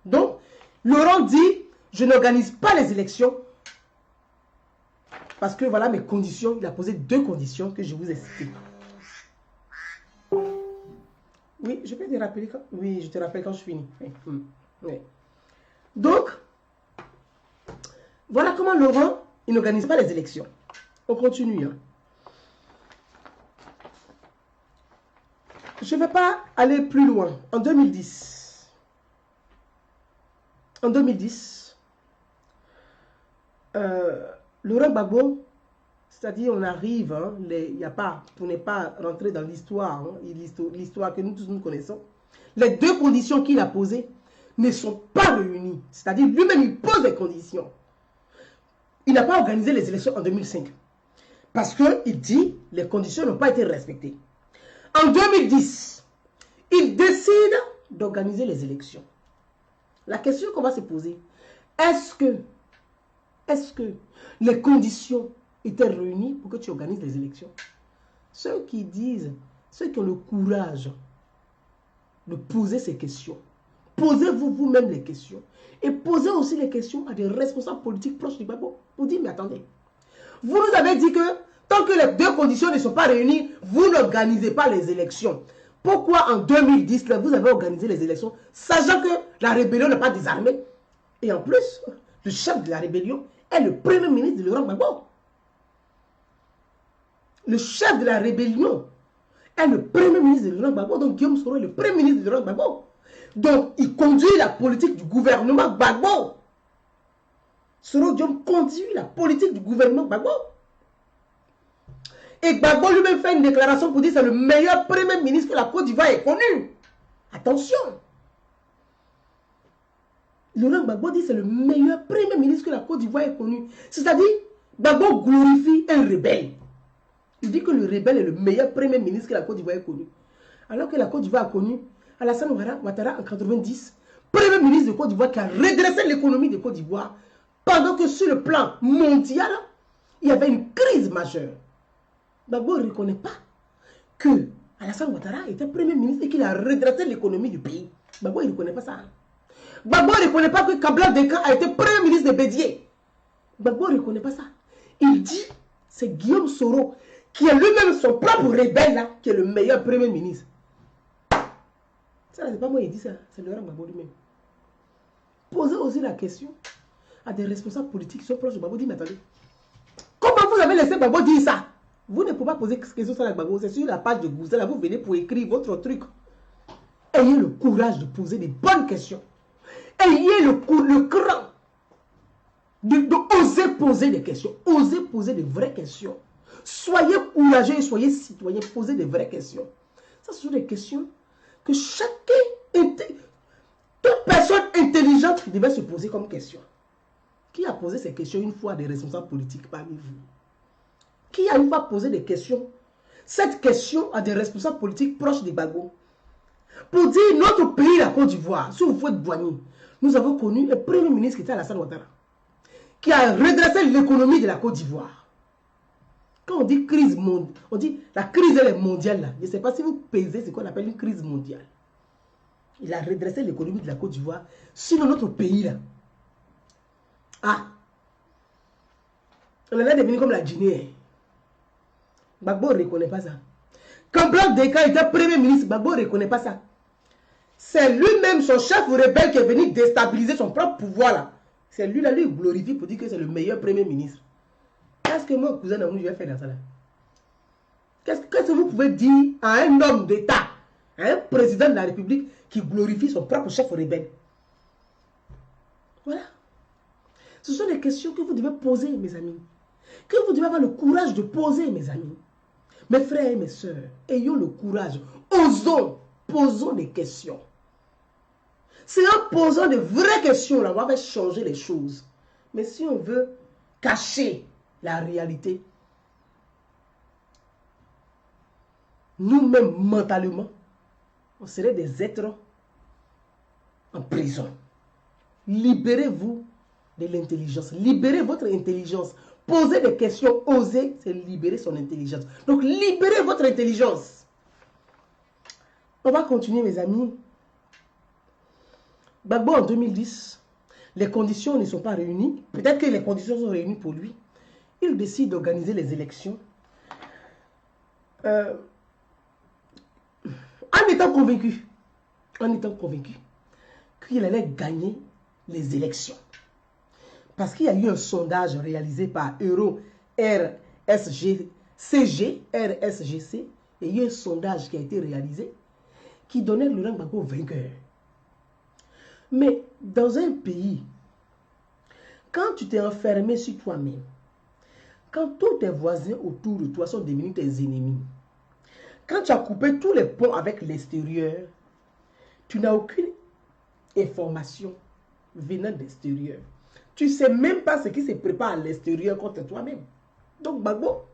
Donc, Laurent dit, je n'organise pas les élections parce que voilà mes conditions. Il a posé 2 conditions que je vous ai citées. Oui, je peux te rappeler quand... Oui, je te rappelle quand je finis. Oui. Oui. Donc, voilà comment Laurent, il n'organise pas les élections. On continue. Hein. Je ne vais pas aller plus loin. En 2010, Laurent Gbagbo, c'est-à-dire on arrive, hein, pour ne pas rentrer dans l'histoire, hein, l'histoire que nous tous nous connaissons, les 2 conditions qu'il a posées ne sont pas réunies. C'est-à-dire lui-même il pose les conditions. Il n'a pas organisé les élections en 2005 parce qu'il dit les conditions n'ont pas été respectées. En 2010, il décide d'organiser les élections. La question qu'on va se poser, est-ce que les conditions étaient réunies pour que tu organises les élections? Ceux qui ont le courage de poser ces questions, posez-vous vous-même les questions et posez aussi les questions à des responsables politiques proches du Gbagbo pour dire, mais attendez, vous nous avez dit que tant que les 2 conditions ne sont pas réunies, vous n'organisez pas les élections. Pourquoi en 2010, vous avez organisé les élections, sachant que la rébellion n'est pas désarmée? Et en plus, le chef de la rébellion est le premier ministre de Laurent Gbagbo. Le chef de la rébellion est le premier ministre de Laurent Gbagbo. Donc Guillaume Soro est le premier ministre de Laurent Gbagbo. Donc il conduit la politique du gouvernement Gbagbo. Soro Diom conduit la politique du gouvernement Gbagbo. Et Gbagbo lui-même fait une déclaration pour dire que c'est le meilleur premier ministre que la Côte d'Ivoire ait connu. Attention. Laurent Gbagbo dit que c'est le meilleur premier ministre que la Côte d'Ivoire ait connu. C'est-à-dire, Gbagbo glorifie un rebelle. Il dit que le rebelle est le meilleur premier ministre que la Côte d'Ivoire ait connu. Alors que la Côte d'Ivoire a connu Alassane Ouattara en 90, premier ministre de Côte d'Ivoire qui a redressé l'économie de Côte d'Ivoire, pendant que sur le plan mondial, il y avait une crise majeure. Gbagbo ne reconnaît pas que Alassane Ouattara était premier ministre et qu'il a redressé l'économie du pays. Gbagbo ne reconnaît pas ça. Gbagbo ne reconnaît pas que Kabila Dekan a été premier ministre de Bédié. Gbagbo ne reconnaît pas ça. Il dit, c'est Guillaume Soro, qui est lui-même son propre rebelle, là, qui est le meilleur premier ministre. Ça, c'est pas moi qui dit ça, c'est Laurent Gbagbo lui-même. Posez aussi la question à des responsables politiques qui sont proches de Gbagbo. Dit, mais attendez, comment vous avez laissé Gbagbo dire ça? Vous ne pouvez pas poser question sur la Gbagbo, c'est sur la page de Gouzel, là, vous venez pour écrire votre truc. Ayez le courage de poser des bonnes questions. Ayez le cran de oser poser des questions. Osez poser de vraies questions. Soyez courageux et soyez citoyens. Posez des vraies questions. Ça, ce sont des questions que toute personne intelligente devait se poser comme question. Qui a posé ces questions une fois à des responsables politiques parmi vous? Qui a une fois posé des questions? Cette question à des responsables politiques proches des Gbagbo. Pour dire notre pays, la Côte d'Ivoire, si vous faites douanier, nous avons connu le premier ministre qui était Alassane Ouattara, qui a redressé l'économie de la Côte d'Ivoire. Quand on dit crise mondiale, on dit la crise elle est mondiale là. Je ne sais pas si vous pesez ce qu'on appelle une crise mondiale. Il a redressé l'économie de la Côte d'Ivoire. Sinon notre pays là. Ah. On en est devenu comme la Guinée. Gbagbo ne reconnaît pas ça. Quand Black Dekan était premier ministre, Gbagbo ne reconnaît pas ça. C'est lui-même, son chef rebelle, qui est venu déstabiliser son propre pouvoir là. C'est lui là, lui glorifie pour dire que c'est le meilleur premier ministre. Qu'est-ce que mon cousin Namouni va faire dans ça là? Qu'est-ce que vous pouvez dire à un homme d'État, à un président de la République qui glorifie son propre chef rebelle? Voilà. Ce sont des questions que vous devez poser, mes amis. Que vous devez avoir le courage de poser, mes amis. Mes frères et mes sœurs, ayons le courage. Osons, posons des questions. C'est en posant de vraies questions là, on va changer les choses. Mais si on veut cacher la réalité, nous-mêmes mentalement, on serait des êtres en prison. Libérez-vous de l'intelligence. Libérez votre intelligence. Posez des questions. Osez, c'est libérer son intelligence. Donc, libérez votre intelligence. On va continuer, mes amis. Gbagbo, en 2010, les conditions ne sont pas réunies. Peut-être que les conditions sont réunies pour lui. Il décide d'organiser les élections. En étant convaincu qu'il allait gagner les élections. Parce qu'il y a eu un sondage réalisé par Euro RSGC, et il y a eu un sondage qui a été réalisé qui donnait Laurent Gbagbo vainqueur. Mais dans un pays, quand tu t'es enfermé sur toi-même, quand tous tes voisins autour de toi sont devenus tes ennemis, quand tu as coupé tous les ponts avec l'extérieur, tu n'as aucune information venant d'extérieur. Tu ne sais même pas ce qui se prépare à l'extérieur contre toi-même. Donc Gbagbo,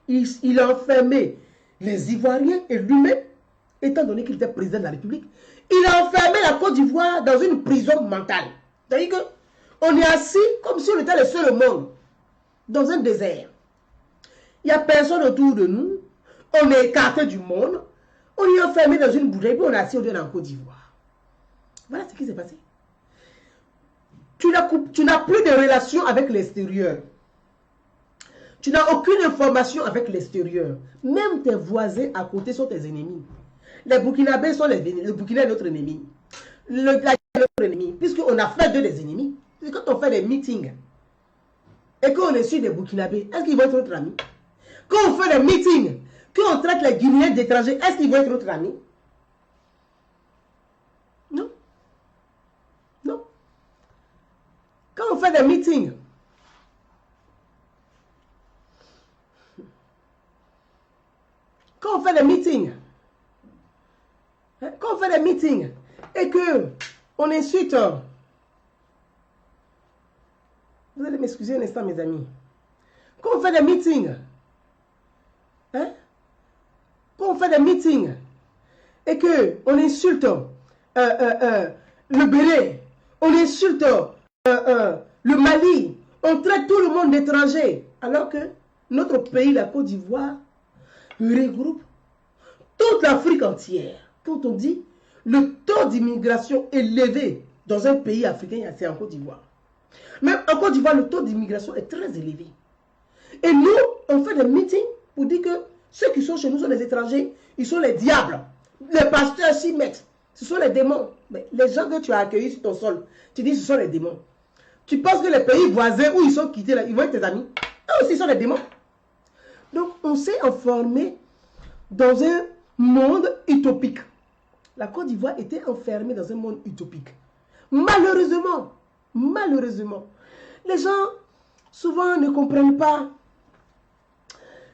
il a enfermé les Ivoiriens et lui-même, étant donné qu'il était président de la République, il a enfermé la Côte d'Ivoire dans une prison mentale. C'est-à-dire qu'on est assis comme si on était le seul au monde, dans un désert. Il n'y a personne autour de nous, on est écarté du monde, on est enfermé dans une bouteille, puis on est assis au lieu en Côte d'Ivoire. Voilà ce qui s'est passé. Tu n'as plus de relation avec l'extérieur. Tu n'as aucune information avec l'extérieur. Même tes voisins à côté sont tes ennemis. Les Burkinabés sont les ennemis. Le Burkina est notre ennemi. La Guinée est notre ennemi. Puisqu'on a fait d'eux des ennemis. Quand on fait des meetings et qu'on est sur des Burkinabés, est-ce qu'ils vont être notre ami? Quand on fait des meetings, qu'on traite les Guinéens d'étrangers, est-ce qu'ils vont être notre ami? Non. Non. Quand on fait des meetings, quand on fait des meetings et que on insulte, vous allez m'excuser un instant mes amis, quand on fait des meetings, et que on insulte le Bénin, on insulte le Mali, on traite tout le monde d'étranger, alors que notre pays, la Côte d'Ivoire, regroupe toute l'Afrique entière. Quand on dit le taux d'immigration élevé dans un pays africain, c'est en Côte d'Ivoire. Même en Côte d'Ivoire, le taux d'immigration est très élevé. Et nous, on fait des meetings pour dire que ceux qui sont chez nous sont les étrangers, ils sont les diables. Les pasteurs s'y mettent. Ce sont les démons. Mais les gens que tu as accueillis sur ton sol, tu dis que ce sont les démons. Tu penses que les pays voisins où ils sont quittés, là, ils vont être tes amis. Eux aussi sont les démons. Donc, on s'est enfermé dans un monde utopique. La Côte d'Ivoire était enfermée dans un monde utopique. Malheureusement, les gens souvent ne comprennent pas.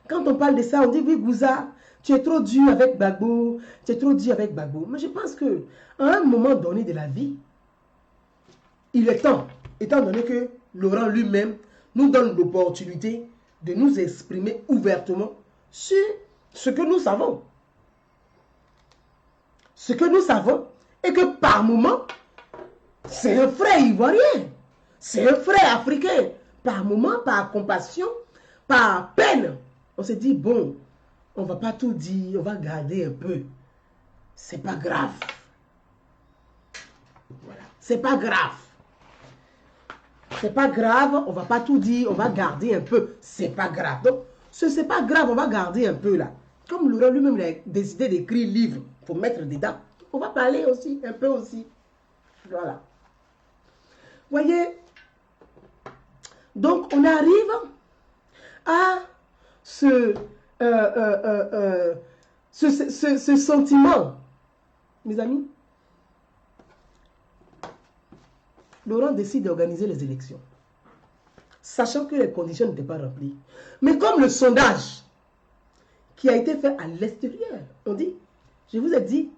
Quand on parle de ça, on dit oui, Gouza, tu es trop dur avec Gbagbo, tu es trop dur avec Gbagbo. Mais je pense que à un moment donné de la vie, il est temps, étant donné que Laurent lui-même nous donne l'opportunité de nous exprimer ouvertement sur ce que nous savons. Ce que nous savons est que par moment, c'est un frère ivoirien, c'est un frère africain. Par moment, par compassion, par peine, on se dit, bon, on ne va pas tout dire, on va garder un peu. C'est pas grave. Voilà, c'est pas grave. C'est pas grave, on va pas tout dire, on va garder un peu. C'est pas grave. Donc, c'est pas grave, on va garder un peu là. Comme Laurent lui-même a décidé d'écrire livre pour mettre dedans, on va parler aussi, un peu aussi. Voilà. Voyez, donc on arrive à ce sentiment, mes amis. Laurent décide d'organiser les élections, sachant que les conditions n'étaient pas remplies. Mais comme le sondage qui a été fait à l'extérieur, on dit, je vous ai dit,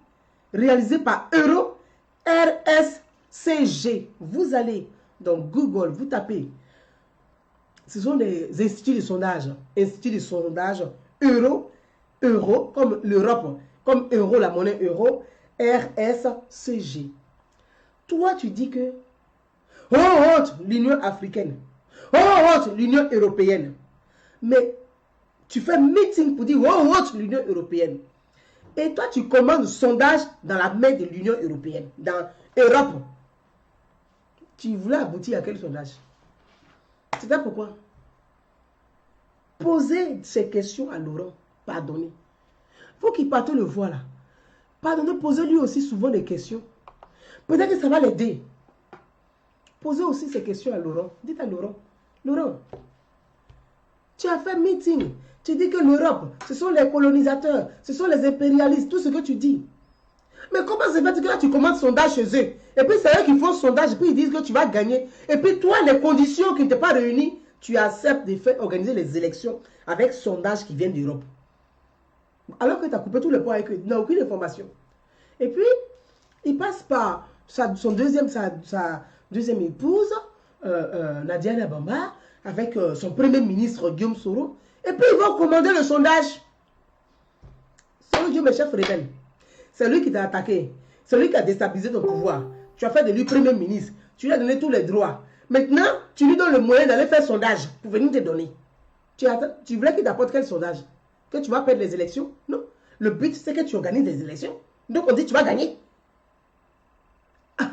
réalisé par Euro RSCG. Vous allez dans Google, vous tapez, ce sont des instituts de sondage, Euro, comme l'Europe, comme euro, la monnaie euro, RSCG. Toi, tu dis que, oh, l'Union africaine, oh, l'Union européenne. Mais tu fais meeting pour dire, oh, l'Union européenne. Et toi, tu commandes le sondage dans la main de l'Union européenne, dans Europe. Tu voulais aboutir à quel sondage? C'est ça pourquoi. Posez ces questions à Laurent. Pardonnez. Il faut qu'il parte le voir là. Pardonnez, posez-lui aussi souvent des questions. Peut-être que ça va l'aider. Posez aussi ces questions à Laurent. Dites à Laurent, Laurent, tu as fait meeting. Tu dis que l'Europe, ce sont les colonisateurs, ce sont les impérialistes, tout ce que tu dis. Mais comment se fait que là, tu commandes sondage chez eux? Et puis c'est eux qui font sondage, et puis ils disent que tu vas gagner. Et puis toi, les conditions qui ne t'ont pas réunies, tu acceptes de faire organiser les élections avec sondage qui vient d'Europe. Alors que tu as coupé tout le poids avec eux, tu n'as aucune information. Et puis, il passe par sa deuxième épouse, Nadia Nabamba, avec son premier ministre Guillaume Soro. Et puis ils vont commander le sondage. C'est Dieu, mes chefs rebelles. C'est lui qui t'a attaqué. C'est lui qui a déstabilisé ton pouvoir. Tu as fait de lui premier ministre. Tu lui as donné tous les droits. Maintenant, tu lui donnes le moyen d'aller faire sondage pour venir te donner. Tu voulais qu'il t'apporte quel sondage? Que tu vas perdre les élections? Non. Le but, c'est que tu organises des élections. Donc on dit tu vas gagner. Ah.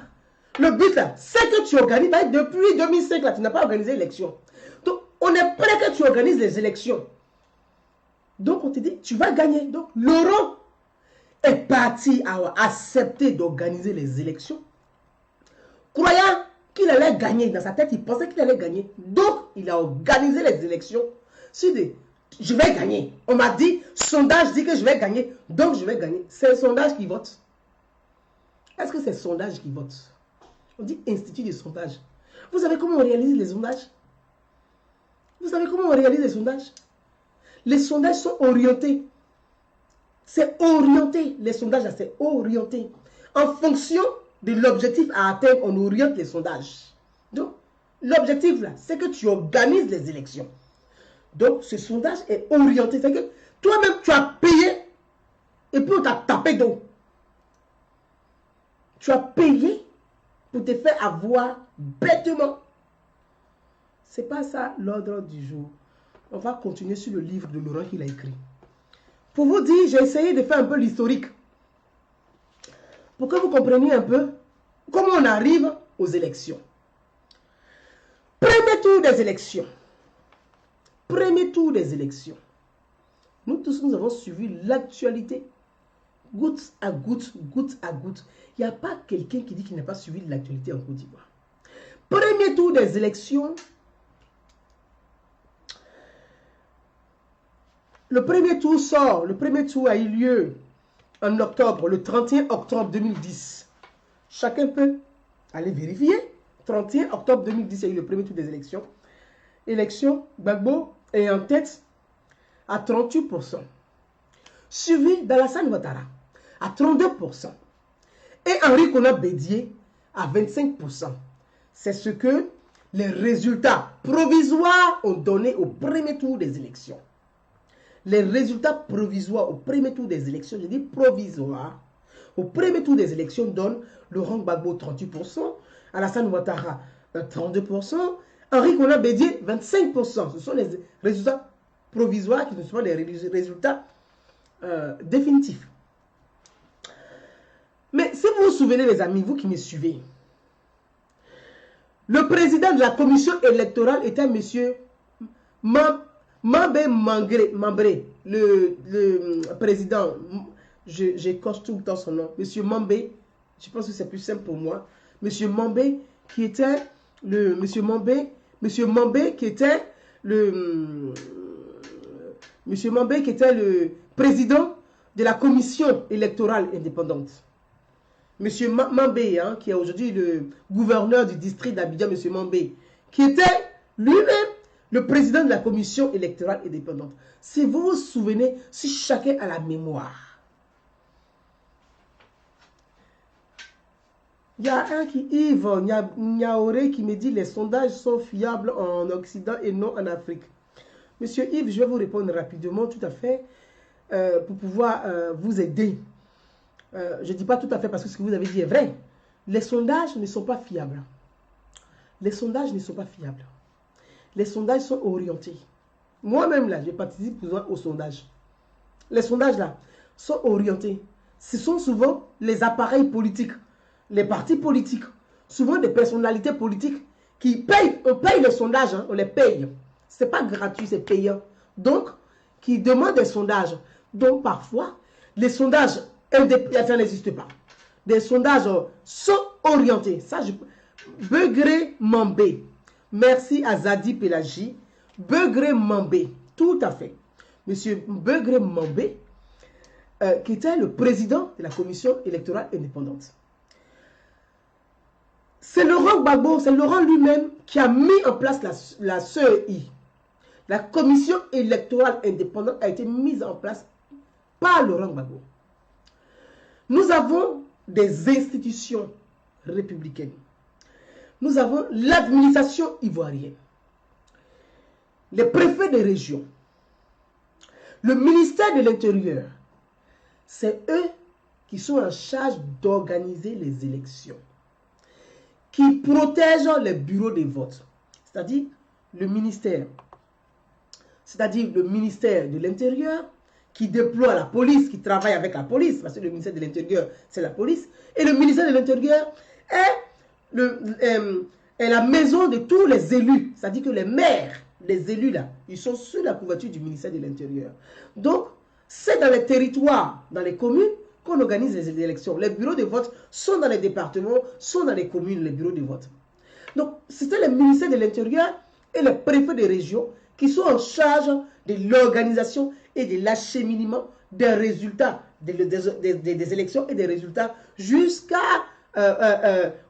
Le but, c'est que tu organises. Depuis 2005, là, tu n'as pas organisé l'élection. Donc, on est prêt que tu organises les élections. Donc, on te dit, tu vas gagner. Donc, Laurent est parti à accepter d'organiser les élections, croyant qu'il allait gagner. Dans sa tête, il pensait qu'il allait gagner. Donc, il a organisé les élections sur des je vais gagner. On m'a dit, sondage dit que je vais gagner, donc je vais gagner. C'est le sondage qui vote. Est-ce que c'est le sondage qui vote? On dit institut de sondage. Vous savez comment on réalise les sondages? Vous savez comment on réalise les sondages? Les sondages sont orientés. C'est orienté. Les sondages, c'est orienté. En fonction de l'objectif à atteindre, on oriente les sondages. Donc, l'objectif là, c'est que tu organises les élections. Donc, ce sondage est orienté. C'est que toi-même, tu as payé et puis on t'a tapé d'eau. Tu as payé pour te faire avoir bêtement. Ce n'est pas ça l'ordre du jour. On va continuer sur le livre de Laurent qu'il a écrit. Pour vous dire, j'ai essayé de faire un peu l'historique. Pour que vous compreniez un peu comment on arrive aux élections. Premier tour des élections. Premier tour des élections. Nous tous, nous avons suivi l'actualité. Goutte à goutte, goutte à goutte. Il n'y a pas quelqu'un qui dit qu'il n'a pas suivi l'actualité en Côte d'Ivoire. Premier tour des élections. Le premier tour sort. Le premier tour a eu lieu en octobre, le 31 octobre 2010. Chacun peut aller vérifier. 31 octobre 2010, il y a eu le premier tour des élections. Élection, Gbagbo est en tête à 38%. Suivi d'Alassane Ouattara à 32%. Et Henri Konan Bédié à 25%. C'est ce que les résultats provisoires ont donné au premier tour des élections. Les résultats provisoires au premier tour des élections, je dis provisoires, au premier tour des élections donnent Laurent Gbagbo 38%, Alassane Ouattara 32%, Henri Konan Bédié 25%. Ce sont les résultats provisoires qui ne sont pas les résultats définitifs. Mais si vous vous souvenez, les amis, vous qui me suivez, le président de la commission électorale était M. Mambé Mambré, le président, j'écorche tout le temps son nom, M. Mambé, je pense que c'est plus simple pour moi, M. Mambé qui était le président de la commission électorale indépendante. M. Mambé, hein, qui est aujourd'hui le gouverneur du district d'Abidjan, M. Mambé, qui était lui-même le président de la commission électorale indépendante. Si vous vous souvenez, si chacun a la mémoire. Il y a un qui, Yves Niaoré, qui me dit les sondages sont fiables en Occident et non en Afrique. Monsieur Yves, je vais vous répondre rapidement, tout à fait, pour pouvoir vous aider. Je ne dis pas tout à fait parce que ce que vous avez dit est vrai. Les sondages ne sont pas fiables. Les sondages ne sont pas fiables. Les sondages sont orientés. Moi-même, là, je participe au sondage. Les sondages, là, sont orientés. Ce sont souvent les appareils politiques, les partis politiques, souvent des personnalités politiques qui payent. On paye les sondages, hein, on les paye. Ce n'est pas gratuit, c'est payant. Donc, qui demandent des sondages. Donc, parfois, les sondages indépendants, ça n'existe pas. Des sondages sont orientés. Ça, Begré Mambé. Merci à Zadi Pelagi. Begré Mambé. Tout à fait. Monsieur Begré Mambé, qui était le président de la commission électorale indépendante. C'est Laurent Gbagbo, c'est Laurent lui-même qui a mis en place la CEI. La commission électorale indépendante a été mise en place par Laurent Gbagbo. Nous avons des institutions républicaines. Nous avons l'administration ivoirienne, les préfets des régions, le ministère de l'Intérieur. C'est eux qui sont en charge d'organiser les élections, qui protègent les bureaux de vote, c'est-à-dire le ministère de l'Intérieur, qui déploie la police, qui travaille avec la police, parce que le ministère de l'Intérieur, c'est la police, et le ministère de l'Intérieur est la maison de tous les élus, c'est-à-dire que les maires, les élus là, ils sont sous la couverture du ministère de l'Intérieur. Donc, c'est dans les territoires, dans les communes, qu'on organise les élections. Les bureaux de vote sont dans les départements, sont dans les communes, les bureaux de vote. Donc, c'était le ministère de l'Intérieur et les préfets des régions qui sont en charge de l'organisation et de l'acheminement des résultats des élections et des résultats jusqu'à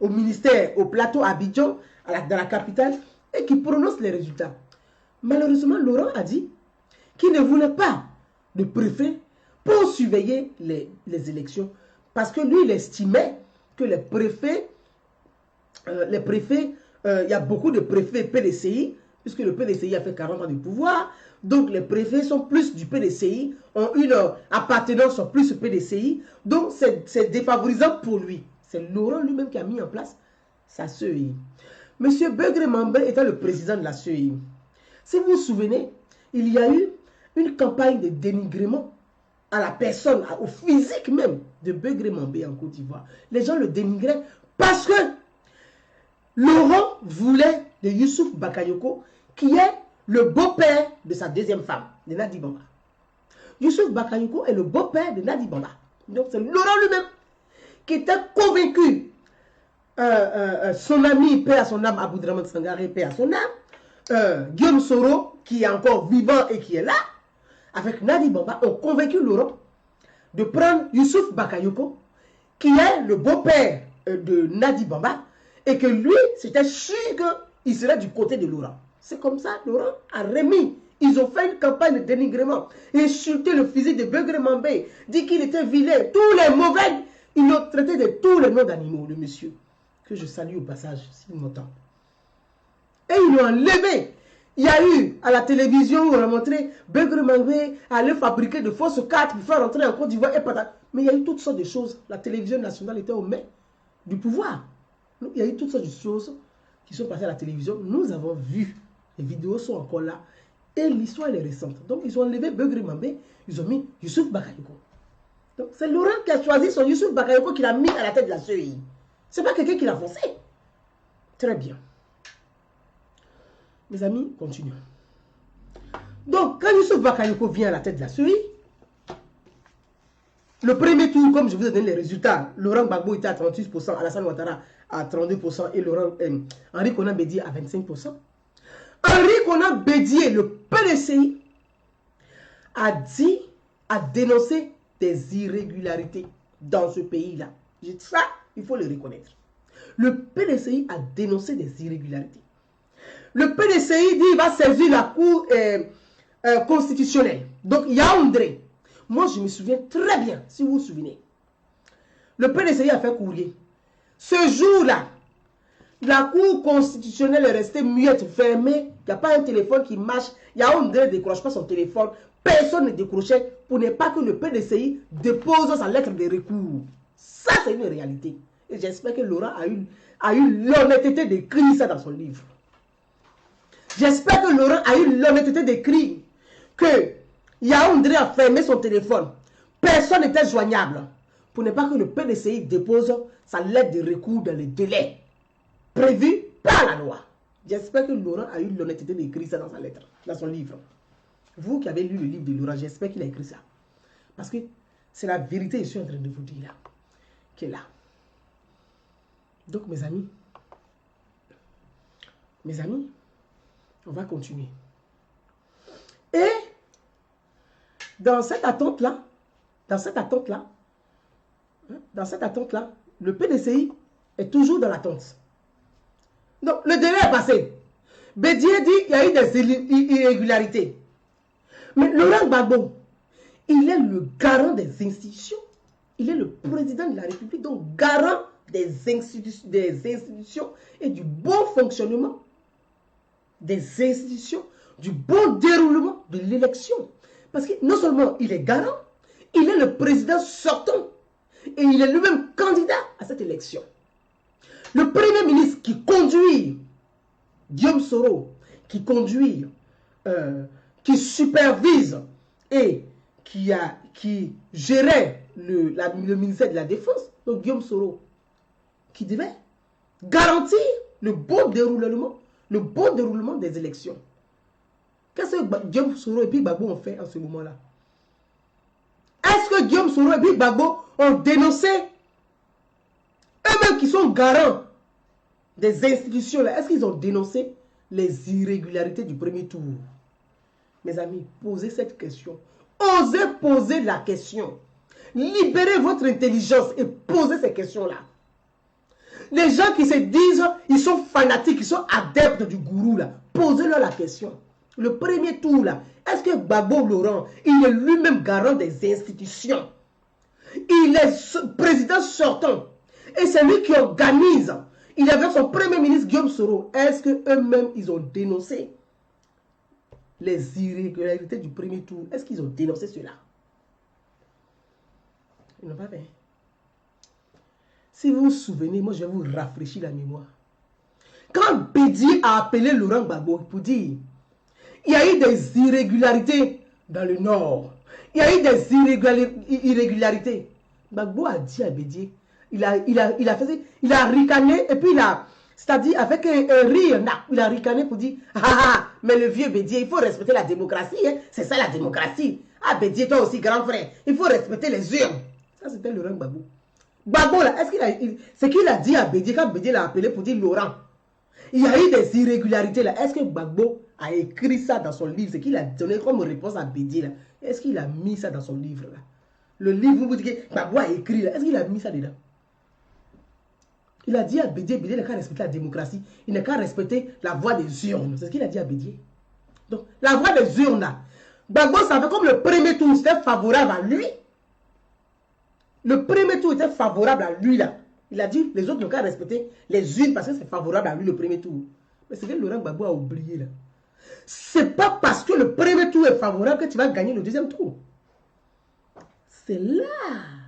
au ministère, au plateau Abidjan, dans la capitale, et qui prononcent les résultats. Malheureusement, Laurent a dit qu'il ne voulait pas de préfet pour surveiller les élections, parce que lui, il estimait que les préfets, il y a beaucoup de préfets PDCI, puisque le PDCI a fait 40 ans de pouvoir, donc les préfets sont plus du PDCI, ont une appartenance plus au PDCI, donc c'est défavorisant pour lui. C'est Laurent lui-même qui a mis en place sa CEI. Monsieur Begré Mambé était le président de la CEI. Si vous vous souvenez, il y a eu une campagne de dénigrement à la personne, au physique même de Begré Mambé en Côte d'Ivoire. Les gens le dénigraient parce que Laurent voulait de Youssouf Bakayoko, qui est le beau-père de sa deuxième femme, de Nadi Bamba. Youssouf Bakayoko est le beau-père de Nadi Bamba. Donc c'est Laurent lui-même qui était convaincu, son ami, paix à son âme, Aboudraman Sangaré, paix à son âme, Guillaume Soro, qui est encore vivant et qui est là, avec Nadi Bamba, ont convaincu Laurent de prendre Youssouf Bakayoko, qui est le beau-père de Nadi Bamba, et que lui, c'était sûr qu'il serait du côté de Laurent. C'est comme ça, Laurent a remis. Ils ont fait une campagne de dénigrement, insulté le physique de Begré Mambé, dit qu'il était vilain, tous les mauvais. Ils l'ont traité de tous les noms d'animaux, le monsieur, que je salue au passage, s'il m'entend. Et ils l'ont enlevé. Il y a eu, à la télévision, où on a montré Begré Mambé aller fabriquer de fausses cartes pour faire rentrer en Côte d'Ivoire et patate. Mais il y a eu toutes sortes de choses. La télévision nationale était au mains du pouvoir. Il y a eu toutes sortes de choses qui sont passées à la télévision. Nous avons vu. Les vidéos sont encore là. Et l'histoire est récente. Donc, ils ont enlevé Begré Mambé. Ils ont mis Youssouf Bakayoko. Donc, c'est Laurent qui a choisi son Youssouf Bakayoko qui l'a mis à la tête de la CEI. Ce n'est pas quelqu'un qui l'a forcé. Très bien. Mes amis, continuons. Donc, quand Youssouf Bakayoko vient à la tête de la CEI, le premier tour, comme je vous ai donné les résultats, Laurent Gbagbo était à 38%, Alassane Ouattara à 32% et Henri Konan Bédié à 25%. Henri Konan Bédié, le PDCI, a dénoncé des irrégularités dans ce pays-là. Ça, il faut le reconnaître. Le PDCI a dénoncé des irrégularités. Le PDCI dit qu'il va saisir la Cour constitutionnelle. Donc, Yaoundé. Moi, je me souviens très bien, si vous vous souvenez. Le PDCI a fait courrier. Ce jour-là, la Cour constitutionnelle est restée muette, fermée. Il n'y a pas un téléphone qui marche. Yaoundé ne décroche pas son téléphone. Personne ne décrochait pour ne pas que le PDCI dépose sa lettre de recours. Ça, c'est une réalité. Et j'espère que Laurent a eu l'honnêteté d'écrire ça dans son livre. J'espère que Laurent a eu l'honnêteté d'écrire que Yaoundé a fermé son téléphone. Personne n'était joignable pour ne pas que le PDCI dépose sa lettre de recours dans les délais prévus par la loi. J'espère que Laurent a eu l'honnêteté d'écrire ça dans sa lettre, dans son livre. Vous qui avez lu le livre de Laurent, j'espère qu'il a écrit ça. Parce que c'est la vérité que je suis en train de vous dire là, qui est là. Donc mes amis, on va continuer. Et dans cette attente-là, le PDCI est toujours dans l'attente. Donc, le délai est passé. Bédié dit qu'il y a eu des irrégularités. Mais Laurent Gbagbo, il est le garant des institutions. Il est le président de la République, donc garant des institutions et du bon fonctionnement des institutions, du bon déroulement de l'élection. Parce que non seulement il est garant, il est le président sortant et il est lui-même candidat à cette élection. Le premier ministre qui conduit, Guillaume Soro, qui conduit, qui supervise et qui gérait le ministère de la Défense, donc Guillaume Soro, qui devait garantir le bon déroulement des élections. Qu'est-ce que Guillaume Soro et puis Gbagbo ont fait en ce moment-là? Est-ce que Guillaume Soro et puis Gbagbo ont dénoncé eux-mêmes qui sont garants des institutions là? Est-ce qu'ils ont dénoncé les irrégularités du premier tour? Mes amis, posez cette question. Osez poser la question. Libérez votre intelligence et posez ces questions-là. Les gens qui se disent, ils sont fanatiques, ils sont adeptes du gourou, là. Posez-leur la question. Le premier tour, là, est-ce que Gbagbo Laurent, il est lui-même garant des institutions? Il est président sortant. Et c'est lui qui organise. Il avait son premier ministre Guillaume Soro. Est-ce qu'eux-mêmes, ils ont dénoncé les irrégularités du premier tour? Est-ce qu'ils ont dénoncé cela? Ils n'ont pas fait. Si vous vous souvenez, moi je vais vous rafraîchir la mémoire. Quand Bédié a appelé Laurent Gbagbo pour dire, il y a eu des irrégularités dans le nord. Il y a eu des irrégularités. Gbagbo a dit à Bédié, il a ricané et puis c'est-à-dire avec un rire, il a ricané pour dire, mais le vieux Bédié, il faut respecter la démocratie, hein? C'est ça la démocratie. Ah Bédié, toi aussi grand frère, il faut respecter les urnes. Ça c'était Laurent Gbagbo. Gbagbo là, ce qu'il a dit à Bédié quand Bédié l'a appelé pour dire Laurent, il y a eu des irrégularités là. Est-ce que Gbagbo a écrit ça dans son livre? Ce qu'il a donné comme réponse à Bédié là. Est-ce qu'il a mis ça dans son livre là? Le livre, vous dites que Gbagbo a écrit là. Est-ce qu'il a mis ça dedans? Il a dit à Bédié, Bédié n'a qu'à respecter la démocratie. Il n'a qu'à respecter la voix des urnes. C'est ce qu'il a dit à Bédié. Donc, la voix des urnes là. Gbagbo savait comme le premier tour c'était favorable à lui. Le premier tour était favorable à lui là. Il a dit, les autres n'ont qu'à respecter les unes parce que c'est favorable à lui le premier tour. Mais c'est que Laurent Gbagbo a oublié là. C'est pas parce que le premier tour est favorable que tu vas gagner le deuxième tour. C'est là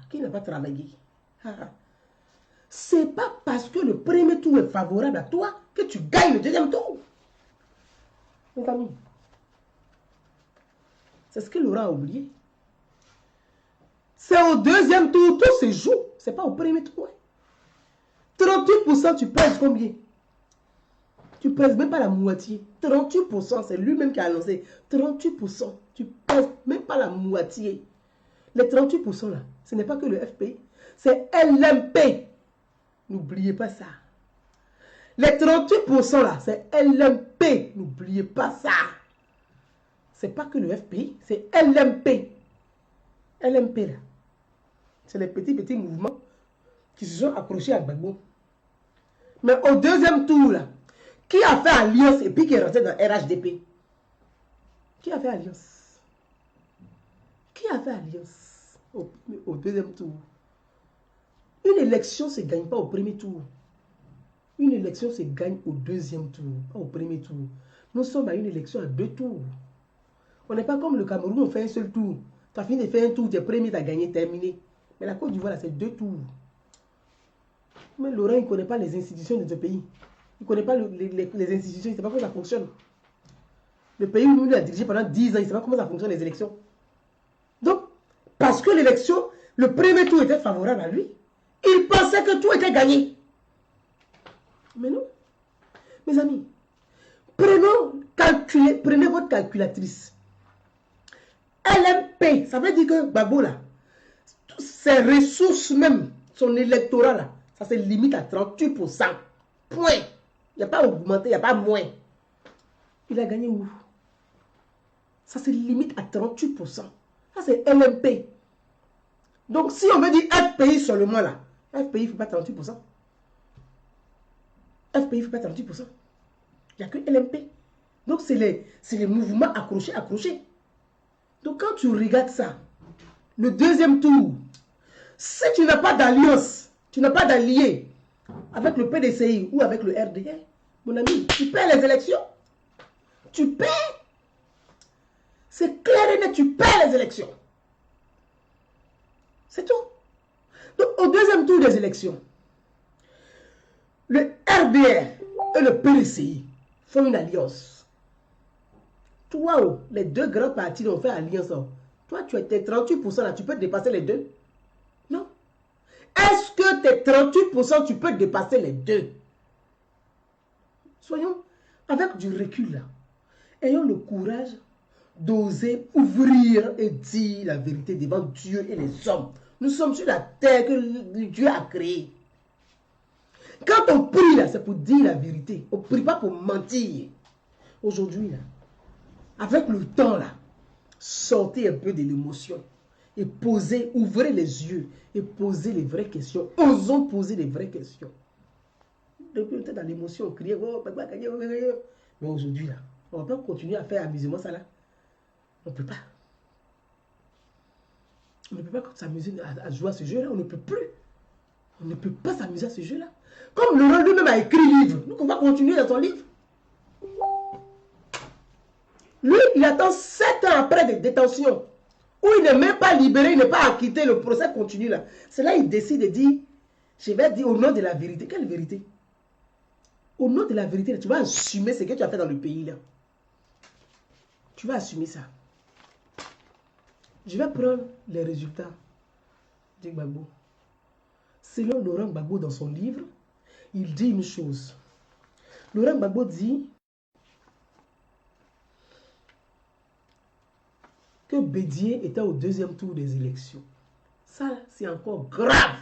qu'il n'a pas travaillé. C'est pas parce que le premier tour est favorable à toi que tu gagnes le deuxième tour. Mes amis, c'est ce que Laurent a oublié. C'est au deuxième tour, tout se joue. C'est pas au premier tour. 38%, tu pèses combien? Tu pèses même pas la moitié. 38%, c'est lui-même qui a annoncé. 38%, tu pèses même pas la moitié. Les 38% là, ce n'est pas que le FPI, c'est LMP. N'oubliez pas ça. Les 38% là, c'est LMP. N'oubliez pas ça. C'est pas que le FPI, c'est LMP. LMP là. C'est les petits mouvements qui se sont accrochés à Gbagbo. Mais au deuxième tour, là, qui a fait alliance et puis qui est rentré dans RHDP? Qui a fait alliance? Qui a fait alliance au deuxième tour? Une élection ne se gagne pas au premier tour. Une élection se gagne au deuxième tour, pas au premier tour. Nous sommes à une élection à 2 tours. On n'est pas comme le Cameroun, on fait un seul tour. Tu as fini de faire un tour, tu es premier, tu as gagné, terminé. Mais la Côte d'Ivoire, c'est 2 tours. Mais Laurent, il ne connaît pas les institutions de ce pays. Il ne connaît pas les institutions, il ne sait pas comment ça fonctionne. Le pays où il a dirigé pendant 10 ans, il ne sait pas comment ça fonctionne les élections. Donc, parce que l'élection, le premier tour était favorable à lui, il pensait que tout était gagné. Mais non. Mes amis, prenez votre calculatrice. LMP, ça veut dire que Gbagbo là, ses ressources même, son électorat là, ça se limite à 38%. Point. Il n'y a pas augmenté, il n'y a pas moins. Il a gagné où? Ça se limite à 38%. Ça c'est LMP. Donc si on veut dire FPI seulement là, FPI ne fait pas 38%. FPI ne fait pas 38%. Il n'y a que LMP. Donc c'est les mouvements accrochés. Donc quand tu regardes ça, le deuxième tour, si tu n'as pas d'alliance, tu n'as pas d'allié avec le PDCI ou avec le RDR, mon ami, tu perds les élections. Tu perds. C'est clair et net, tu perds les élections. C'est tout. Donc au deuxième tour des élections, le RDR et le PDCI font une alliance. Toi, les deux grands partis ont fait alliance. Toi, tu étais 38% là, tu peux dépasser les deux? Non. Est-ce que tes 38%, tu peux dépasser les deux? Soyons avec du recul là. Ayons le courage d'oser ouvrir et dire la vérité devant Dieu et les hommes. Nous sommes sur la terre que Dieu a créée. Quand on prie là, c'est pour dire la vérité. On ne prie pas pour mentir. Aujourd'hui là, Avec le temps là, sortez un peu de l'émotion et posez, ouvrez les yeux et posez les vraies questions. Osons poser les vraies questions. Depuis, on était dans l'émotion, on criait, oh, mais aujourd'hui là, on ne va pas continuer à faire amusement ça là. On ne peut pas. On ne peut pas s'amuser à jouer à ce jeu là, on ne peut plus. On ne peut pas s'amuser à ce jeu là. Comme Laurent lui-même a écrit livre, donc on va continuer dans son livre. Lui, il attend 7 ans après de détention, où il n'est même pas libéré, il n'est pas acquitté, le procès continue là. C'est là qu'il décide de dire, je vais dire au nom de la vérité. Quelle vérité? Au nom de la vérité, tu vas assumer ce que tu as fait dans le pays là. Tu vas assumer ça. Je vais prendre les résultats de Gbagbo. Selon Laurent Gbagbo dans son livre, il dit une chose. Laurent Gbagbo dit que Bédié était au 2e tour des élections. Ça, c'est encore grave.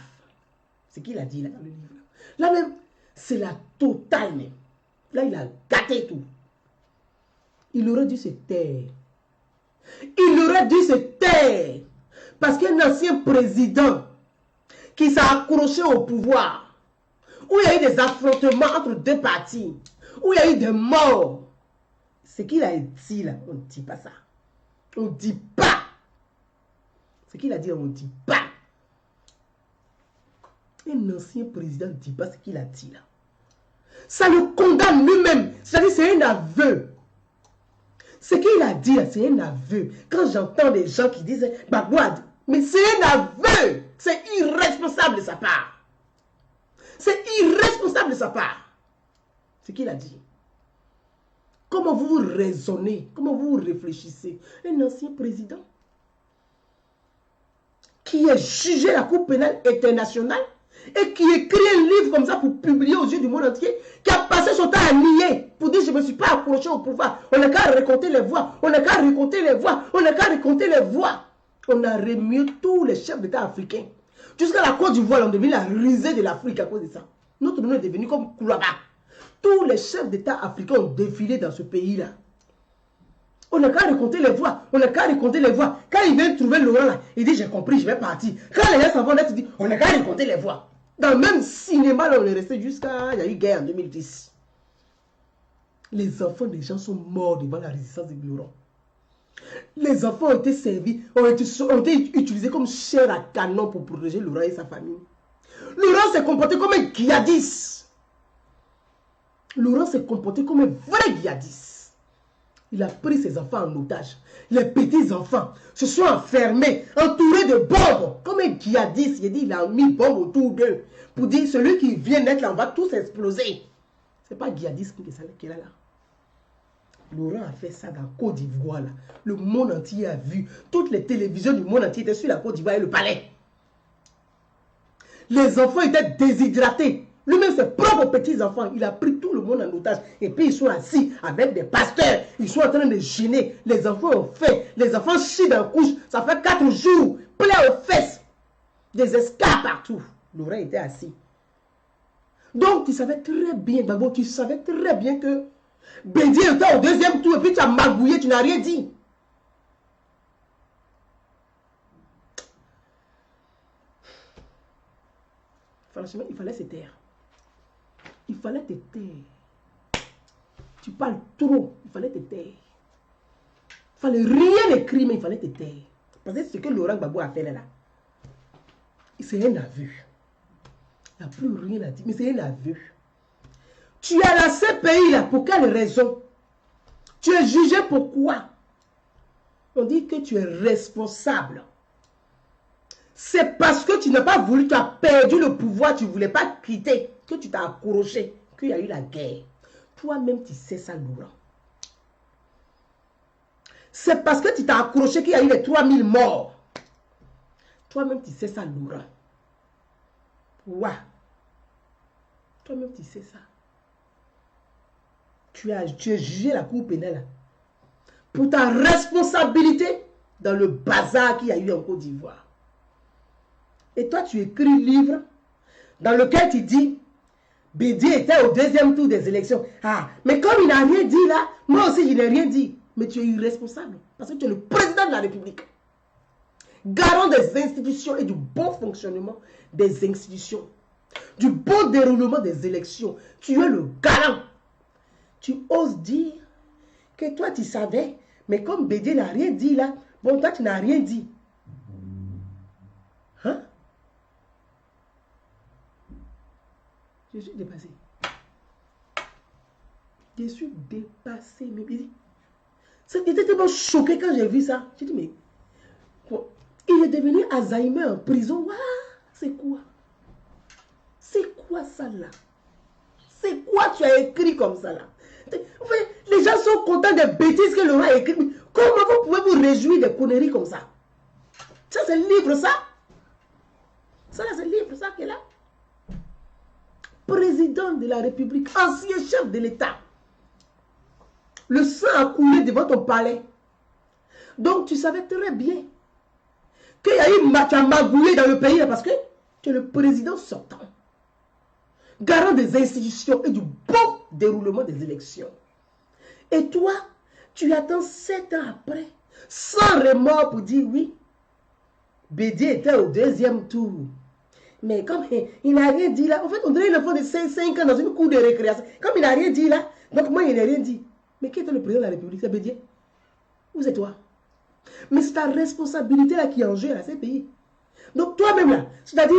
Ce qu'il a dit là dans le livre. Là même, c'est la totale même. Là, il a gâté tout. Il aurait dû se taire. Il aurait dû se taire. Parce qu'un ancien président qui s'est accroché au pouvoir, où il y a eu des affrontements entre deux partis, où il y a eu des morts, ce qu'il a dit là, on ne dit pas ça. On ne dit pas. Ce qu'il a dit, on ne dit pas. Un ancien président ne dit pas ce qu'il a dit là. Ça le condamne lui-même. C'est-à-dire c'est un aveu. Ce qu'il a dit là, c'est un aveu. Quand j'entends des gens qui disent Bagouad, mais c'est un aveu. C'est irresponsable de sa part. C'est irresponsable de sa part. Ce qu'il a dit. Comment vous raisonnez? Comment vous réfléchissez? Un ancien président qui est jugé à la Cour pénale internationale et qui écrit un livre comme ça pour publier aux yeux du monde entier, qui a passé son temps à nier pour dire je ne me suis pas accroché au pouvoir. On n'a qu'à raconter les voix. On n'a qu'à raconter les voix. On n'a qu'à raconter les voix. On a remué tous les chefs d'État africains. Jusqu'à la Côte d'Ivoire, on est devenu la risée de l'Afrique à cause de ça. Notre nom est devenu comme Koulouaba. Tous les chefs d'État africains ont défilé dans ce pays-là. On n'a qu'à raconter les voix. On n'a qu'à raconter les voix. Quand il vient trouver Laurent là, il dit j'ai compris, je vais partir. Quand les gens s'en vont, il dit on n'a qu'à raconter les voix. Dans le même cinéma, là, on est resté jusqu'à... Il y a eu guerre en 2010. Les enfants des gens sont morts devant la résistance de Laurent. Les enfants ont été servis, ont été utilisés comme chair à canon pour protéger Laurent et sa famille. Laurent s'est comporté comme un djihadiste. Laurent s'est comporté comme un vrai djihadiste. Il a pris ses enfants en otage. Les petits enfants se sont enfermés, entourés de bombes. Comme un djihadiste, il a mis bombe autour d'eux. Pour dire, celui qui vient d'être là, on va tous exploser. Ce n'est pas djihadiste qui est là. Laurent a fait ça dans Côte d'Ivoire. Le monde entier a vu. Toutes les télévisions du monde entier étaient sur la Côte d'Ivoire et le palais. Les enfants étaient déshydratés. Lui-même, ses propres petits-enfants, il a pris tout le monde en otage. Et puis, ils sont assis avec des pasteurs. Ils sont en train de gêner. Les enfants ont fait. Les enfants chient dans la couche. Ça fait 4 jours. Plein aux fesses. Des escarres partout. Laurent était assis. Donc, tu savais très bien, Gbagbo, tu savais très bien que Bédié était au 2e tour et puis tu as magouillé, tu n'as rien dit. Franchement, il fallait se taire. Il fallait te taire. Tu parles trop, il fallait te taire. Il fallait rien écrire, mais il fallait te taire. Parce que ce que Laurent Gbagbo a fait là, c'est un aveu. Il n'y a plus rien à dire, mais c'est un aveu. Tu es dans ce pays-là, pour quelle raison? Tu es jugé pour quoi? On dit que tu es responsable. C'est parce que tu n'as pas voulu, tu as perdu le pouvoir, tu ne voulais pas quitter, que tu t'as accroché, qu'il y a eu la guerre. Toi-même, tu sais ça, Laurent. C'est parce que tu t'as accroché qu'il y a eu les 3000 morts. Toi-même, tu sais ça, Laurent. Ouais. Toi-même, tu sais ça. Tu es jugé à la Cour pénale pour ta responsabilité dans le bazar qu'il y a eu en Côte d'Ivoire. Et toi, tu écris un livre dans lequel tu dis Bédié était au 2e tour des élections. Ah, mais comme il n'a rien dit là, moi aussi, je n'ai rien dit. Mais tu es irresponsable parce que tu es le président de la République. Garant des institutions et du bon fonctionnement des institutions. Du bon déroulement des élections. Tu es le garant. Tu oses dire que toi tu savais, mais comme Bédié n'a rien dit là, bon toi tu n'as rien dit. Hein? Je suis dépassé. Je suis dépassé. Mais j'étais tellement choqué quand j'ai vu ça. J'ai dit, mais il est devenu Alzheimer en prison. C'est quoi? C'est quoi ça là? C'est quoi tu as écrit comme ça là? Enfin, les gens sont contents des bêtises que Laurent a écrites. Comment vous pouvez vous réjouir des conneries comme ça? Ça c'est le livre ça? Ça là c'est le livre ça qui est là? Président de la République, ancien chef de l'État. Le sang a coulé devant ton palais. Donc tu savais très bien qu'il y a eu tu as magouillé dans le pays là, parce que tu es le président sortant. Garant des institutions et du bon déroulement des élections. Et toi, tu attends 7 ans après, sans remords pour dire oui. Bédié était au 2e tour. Mais comme il n'a rien dit là, en fait, on dirait une enfant de 5 ans dans une cour de récréation. Comme il n'a rien dit là, donc moi, il n'a rien dit. Mais qui était le président de la République? C'est Bédié. Où c'est toi? Mais c'est ta responsabilité là qui est en jeu à ces pays. Donc toi-même là, c'est-à-dire,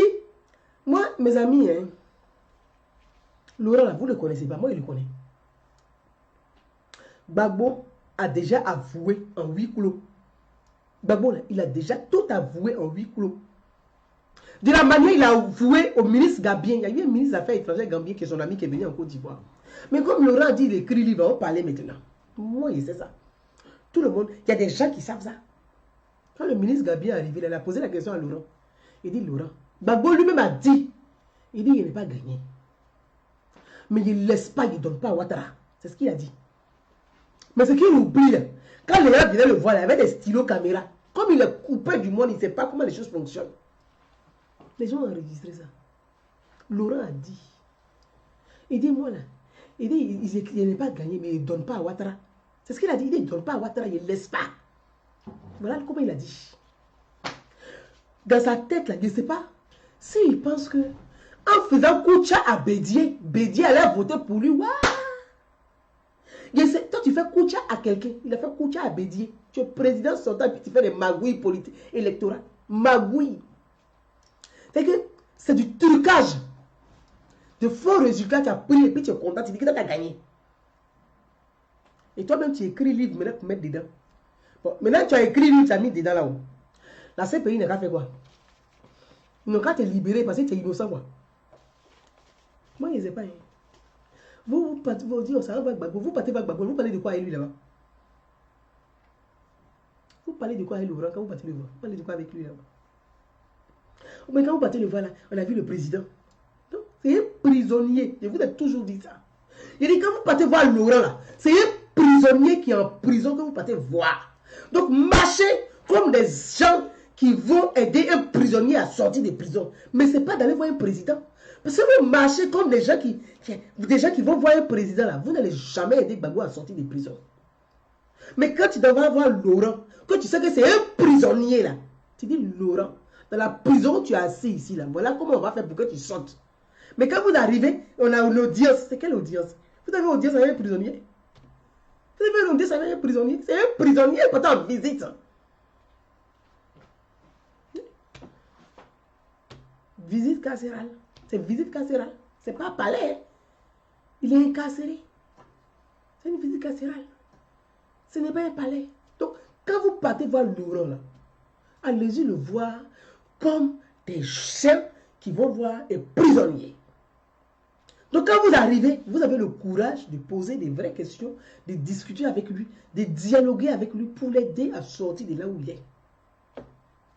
moi, mes amis, hein, Laurent là, vous ne le connaissez pas, moi il le connaît. Gbagbo a déjà avoué en huis clos. Gbagbo là, il a déjà tout avoué en huis clos. De la manière il a avoué au ministre Gambien. Il y a eu un ministre des Affaires étrangères Gambien qui est son ami qui est venu en Côte d'Ivoire. Mais comme Laurent a dit, il écrit livre, on va parler maintenant. Moi, il sait ça. Tout le monde, il y a des gens qui savent ça. Quand le ministre Gambien est arrivé, il a posé la question à Laurent. Il dit, Laurent, Gbagbo lui-même a dit, il dit, il n'est pas gagné. Mais il ne laisse pas, il ne donne pas à Ouattara. C'est ce qu'il a dit. Mais ce qu'il oublie, quand les gens venaient le voir, il avait des stylos caméra. Comme il est coupé du monde, il ne sait pas comment les choses fonctionnent. Les gens ont enregistré ça. Laurent a dit. Il dit, moi là, il dit, il n'est pas gagné, mais il ne donne pas à Ouattara. C'est ce qu'il a dit. Il dit, il ne donne pas à Ouattara, il ne laisse pas. Voilà comment il a dit. Dans sa tête, là, je ne sais pas s'il pense que en faisant Koucha à Bédié, Bédié allait voter pour lui. Waouh! Toi, tu fais Koucha à quelqu'un. Il a fait Koucha à Bédié. Tu es président sortant, puis tu fais des magouilles politiques électorales. Magouilles. C'est que c'est du trucage. De faux résultats, tu as pris et puis tu es content, tu dis que tu as gagné. Et toi-même, tu écris livre maintenant pour mettre dedans. Bon, maintenant, tu as écrit livre, tu as mis dedans là-haut. La CPI n'a qu'à faire quoi? Ils n'ont qu'à te libérer parce que tu es innocent, quoi. Moi, je ne sais pas. Hein. Vous partez, vous dites, ça va avec Gbagbo. Vous partez avec Gbagbo. Vous parlez de quoi avec lui là-bas? Vous parlez de quoi avec Laurent quand vous partez le voir? Vous parlez de quoi avec lui là-bas? Mais quand vous partez le voir là, on a vu le président. C'est un prisonnier. Je vous ai toujours dit ça. Il dit quand vous partez voir Laurent là, c'est un prisonnier qui est en prison que vous partez voir. Donc marchez comme des gens qui vont aider un prisonnier à sortir de prison. Mais ce n'est pas d'aller voir un président. Parce que vous marchez comme des gens qui vont voir un président là, vous n'allez jamais aider Gbagbo à sortir de prison. Mais quand tu devras voir Laurent, quand tu sais que c'est un prisonnier là, tu dis Laurent, dans la prison tu es assis ici là, voilà comment on va faire pour que tu sortes. Mais quand vous arrivez, on a une audience. C'est quelle audience? Vous avez une audience avec un prisonnier? Vous avez une audience avec un prisonnier? C'est un prisonnier pourtant en visite. Visite carcérale. C'est visite carcérale. C'est pas palais. Hein. Il est incarcéré. C'est une visite carcérale. Ce n'est pas un palais. Donc, quand vous partez voir Laurent là, allez-y le voir comme des chiens qui vont voir un prisonnier. Donc, quand vous arrivez, vous avez le courage de poser des vraies questions, de discuter avec lui, de dialoguer avec lui pour l'aider à sortir de là où il est.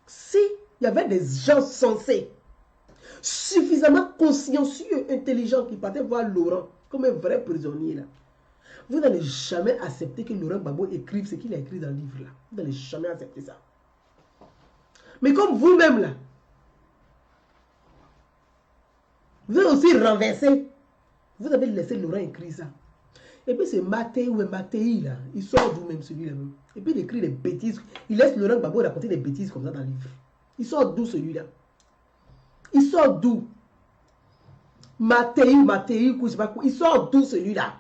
Si il y avait des gens sensés, suffisamment consciencieux, intelligents, qui partaient voir Laurent comme un vrai prisonnier là, vous n'allez jamais accepter que Laurent Gbagbo écrive ce qu'il a écrit dans le livre là. Vous n'allez jamais accepter ça. Mais comme vous-même là, vous êtes aussi renversé, vous avez laissé Laurent écrire ça. Et puis c'est Mattei ou Mattei là. Il sort d'où même celui-là même. Et puis il écrit des bêtises. Il laisse Laurent Gbagbo raconter des bêtises comme ça dans le livre. Il sort d'où celui-là? Il sort d'où? Mattei, je sais pas quoi. Il sort d'où celui-là?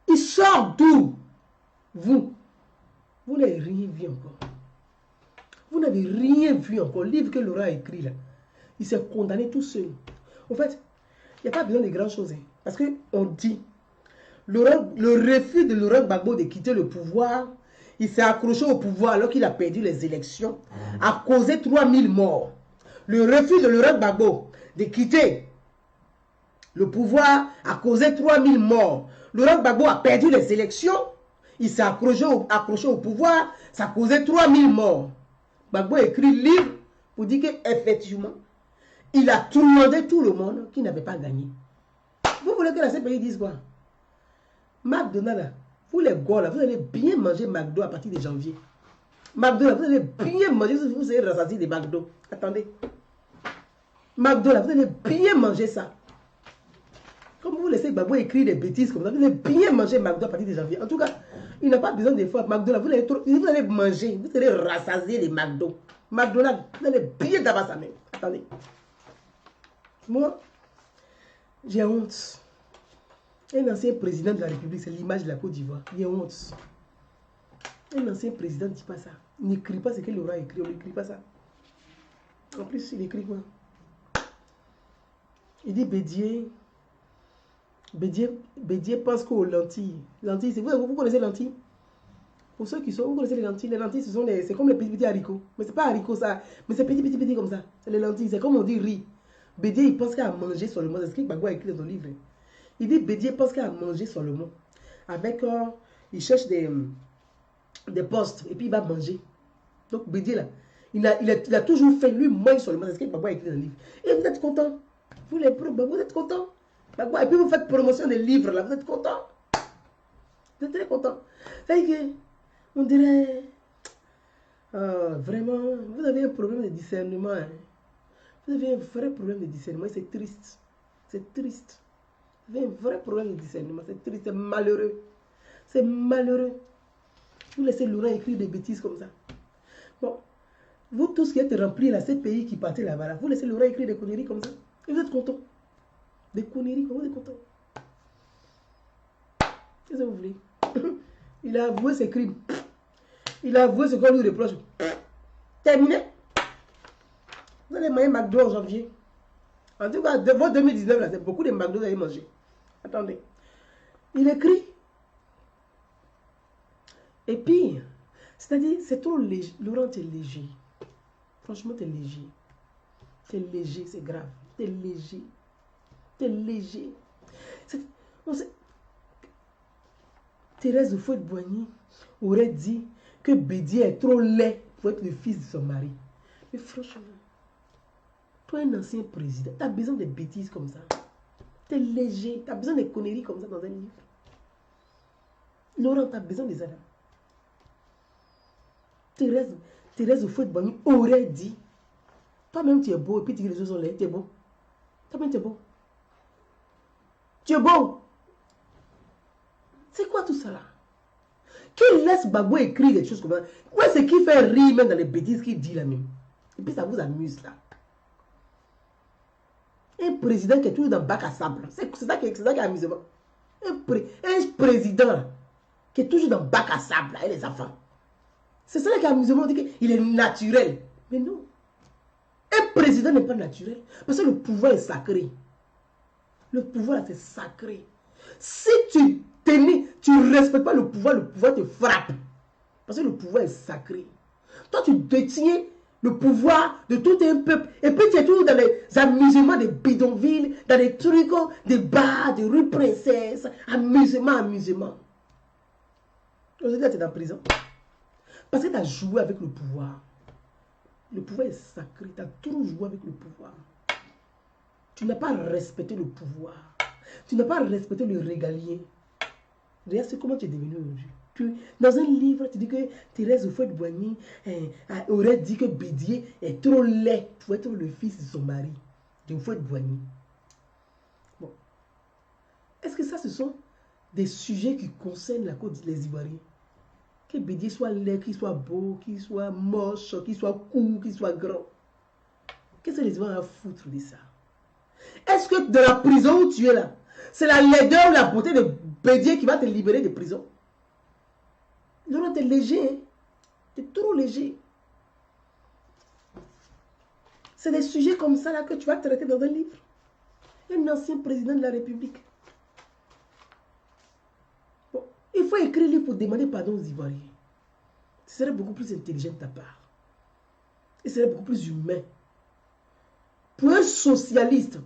Il sort d'où? Vous n'avez rien vu encore. Vous n'avez rien vu encore. Le livre que Laurent a écrit là, il s'est condamné tout seul. En fait, il n'y a pas besoin de grandes choses. Hein, parce qu'on dit, le refus de Laurent Gbagbo de quitter le pouvoir, il s'est accroché au pouvoir alors qu'il a perdu les élections, a causé 3000 morts. Le refus de Laurent Gbagbo de quitter le pouvoir a causé 3000 morts. Laurent Gbagbo a perdu les élections, il s'est accroché au pouvoir, ça a causé 3000 morts. Gbagbo a écrit le livre pour dire qu'effectivement, il a tourmenté tout le monde qui n'avait pas gagné. Vous voulez que la CPI dise quoi? McDonald's, vous les gars là, vous allez bien manger McDo à partir de janvier. McDonald's, vous allez bien manger, vous allez rassasier des McDo. Attendez. McDonald's, vous allez bien manger ça. Comme vous laissez Gbagbo écrire des bêtises comme ça, vous allez bien manger McDo à partir de janvier. En tout cas, il n'a pas besoin d'efforts. McDonald's, vous allez manger, vous allez rassasier les McDo. McDonald's, vous allez bien d'abord sa main. Attendez. Moi, j'ai honte. Un ancien président de la République, c'est l'image de la Côte d'Ivoire. J'ai honte. Un ancien président ne dit pas ça. Il n'écrit pas ce que Laurent a écrit. On n'écrit pas ça. En plus, il écrit quoi? Il dit Bédier pense qu'aux lentilles. Lentilles, vous connaissez les lentilles? Pour ceux qui sont, vous connaissez les lentilles. Les lentilles, c'est comme les petits haricots. Mais c'est pas haricots ça. Mais c'est petit comme ça. C'est les lentilles. C'est comme on dit riz. Bédier, il pense qu'à manger seulement. C'est ce que Gbagbo a écrit dans son livre. Il dit Bédier pense qu'à manger seulement. Avec, il cherche des postes et puis il va manger. Donc Bédier là, il a toujours fait, lui, mange seulement. C'est ce que Gbagbo a écrit dans le livre. Et vous êtes content. Vous êtes content. Et puis vous faites promotion des livres là, vous êtes content. Vous êtes très content. On dirait, vraiment, vous avez un problème de discernement. Hein. Vous avez un vrai problème de discernement, c'est triste. C'est triste. Vous avez un vrai problème de discernement, c'est triste, c'est malheureux. C'est malheureux. Vous laissez Laurent écrire des bêtises comme ça. Bon, vous tous qui êtes remplis là, ces pays qui partent là-bas, vous laissez Laurent écrire des conneries comme ça. Et vous êtes content. Des conneries, comme vous êtes content. Qu'est-ce que vous voulez? Il a avoué ses crimes. Il a avoué ce qu'on lui reproche. Terminé. Vous allez manger McDo en janvier. En tout cas, devant 2019, là, c'est beaucoup de McDo que vous allez manger. Attendez. Il écrit. Et puis, c'est-à-dire, c'est trop léger. Laurent, t'es léger. Franchement, t'es léger. C'est léger, c'est grave. T'es léger. T'es léger. Thérèse Houphouët-Boigny aurait dit que Bédier est trop laid pour être le fils de son mari. Mais franchement, toi, un ancien président, tu as besoin de bêtises comme ça. Tu es léger, tu as besoin de conneries comme ça dans un livre. Laurent, tu as besoin de ça. Thérèse Houphouët-Boigny aurait dit, toi-même tu es beau, et puis tu dis que les autres sont laids, tu es beau. Toi-même tu es beau. Tu es beau. C'est quoi tout ça là? Qui laisse Gbagbo écrire des choses comme ça? Ouais, c'est qui fait rire même dans les bêtises qu'il dit là même. Et puis ça vous amuse là. Un président qui est toujours dans le bac à sable. C'est ça qui est amusement. Un président qui est toujours dans le bac à sable là, et les enfants. C'est ça qui est amusement. On dit qu'il est naturel. Mais non. Un président n'est pas naturel. Parce que le pouvoir est sacré. Le pouvoir c'est sacré. Si tu ne respectes pas le pouvoir te frappe. Parce que le pouvoir est sacré. Toi, tu détiens le pouvoir de tout un peuple. Et puis, tu es toujours dans les amusements des bidonvilles, dans les trucs, des bars, des rues princesses. Amusement. Aujourd'hui, tu es en prison. Parce que tu as joué avec le pouvoir. Le pouvoir est sacré. Tu as toujours joué avec le pouvoir. Tu n'as pas respecté le pouvoir. Tu n'as pas respecté le régalier. Regarde comment tu es devenu aujourd'hui. Dans un livre, tu dis que Thérèse Houphouët-Boigny aurait dit que Bédier est trop laid pour être le fils de son mari, de Houphouët-Boigny. Bon. Est-ce que ça, ce sont des sujets qui concernent la Côte des Ivoiriens. Que Bédié soit laid, qu'il soit beau, qu'il soit moche, qu'il soit court, qu'il soit grand. Qu'est-ce que les Ivoiriens ont à foutre de ça? Est-ce que de la prison où tu es là, c'est la laideur ou la beauté de Bédié qui va te libérer de prison? Laurent, t'es léger, hein? T'es trop léger. C'est des sujets comme ça là que tu vas traiter dans un livre. Un ancien président de la République. Bon, il faut écrire un livre pour demander pardon aux Ivoiriens. Ce serait beaucoup plus intelligent de ta part. Et ce serait beaucoup plus humain. Pour un socialiste,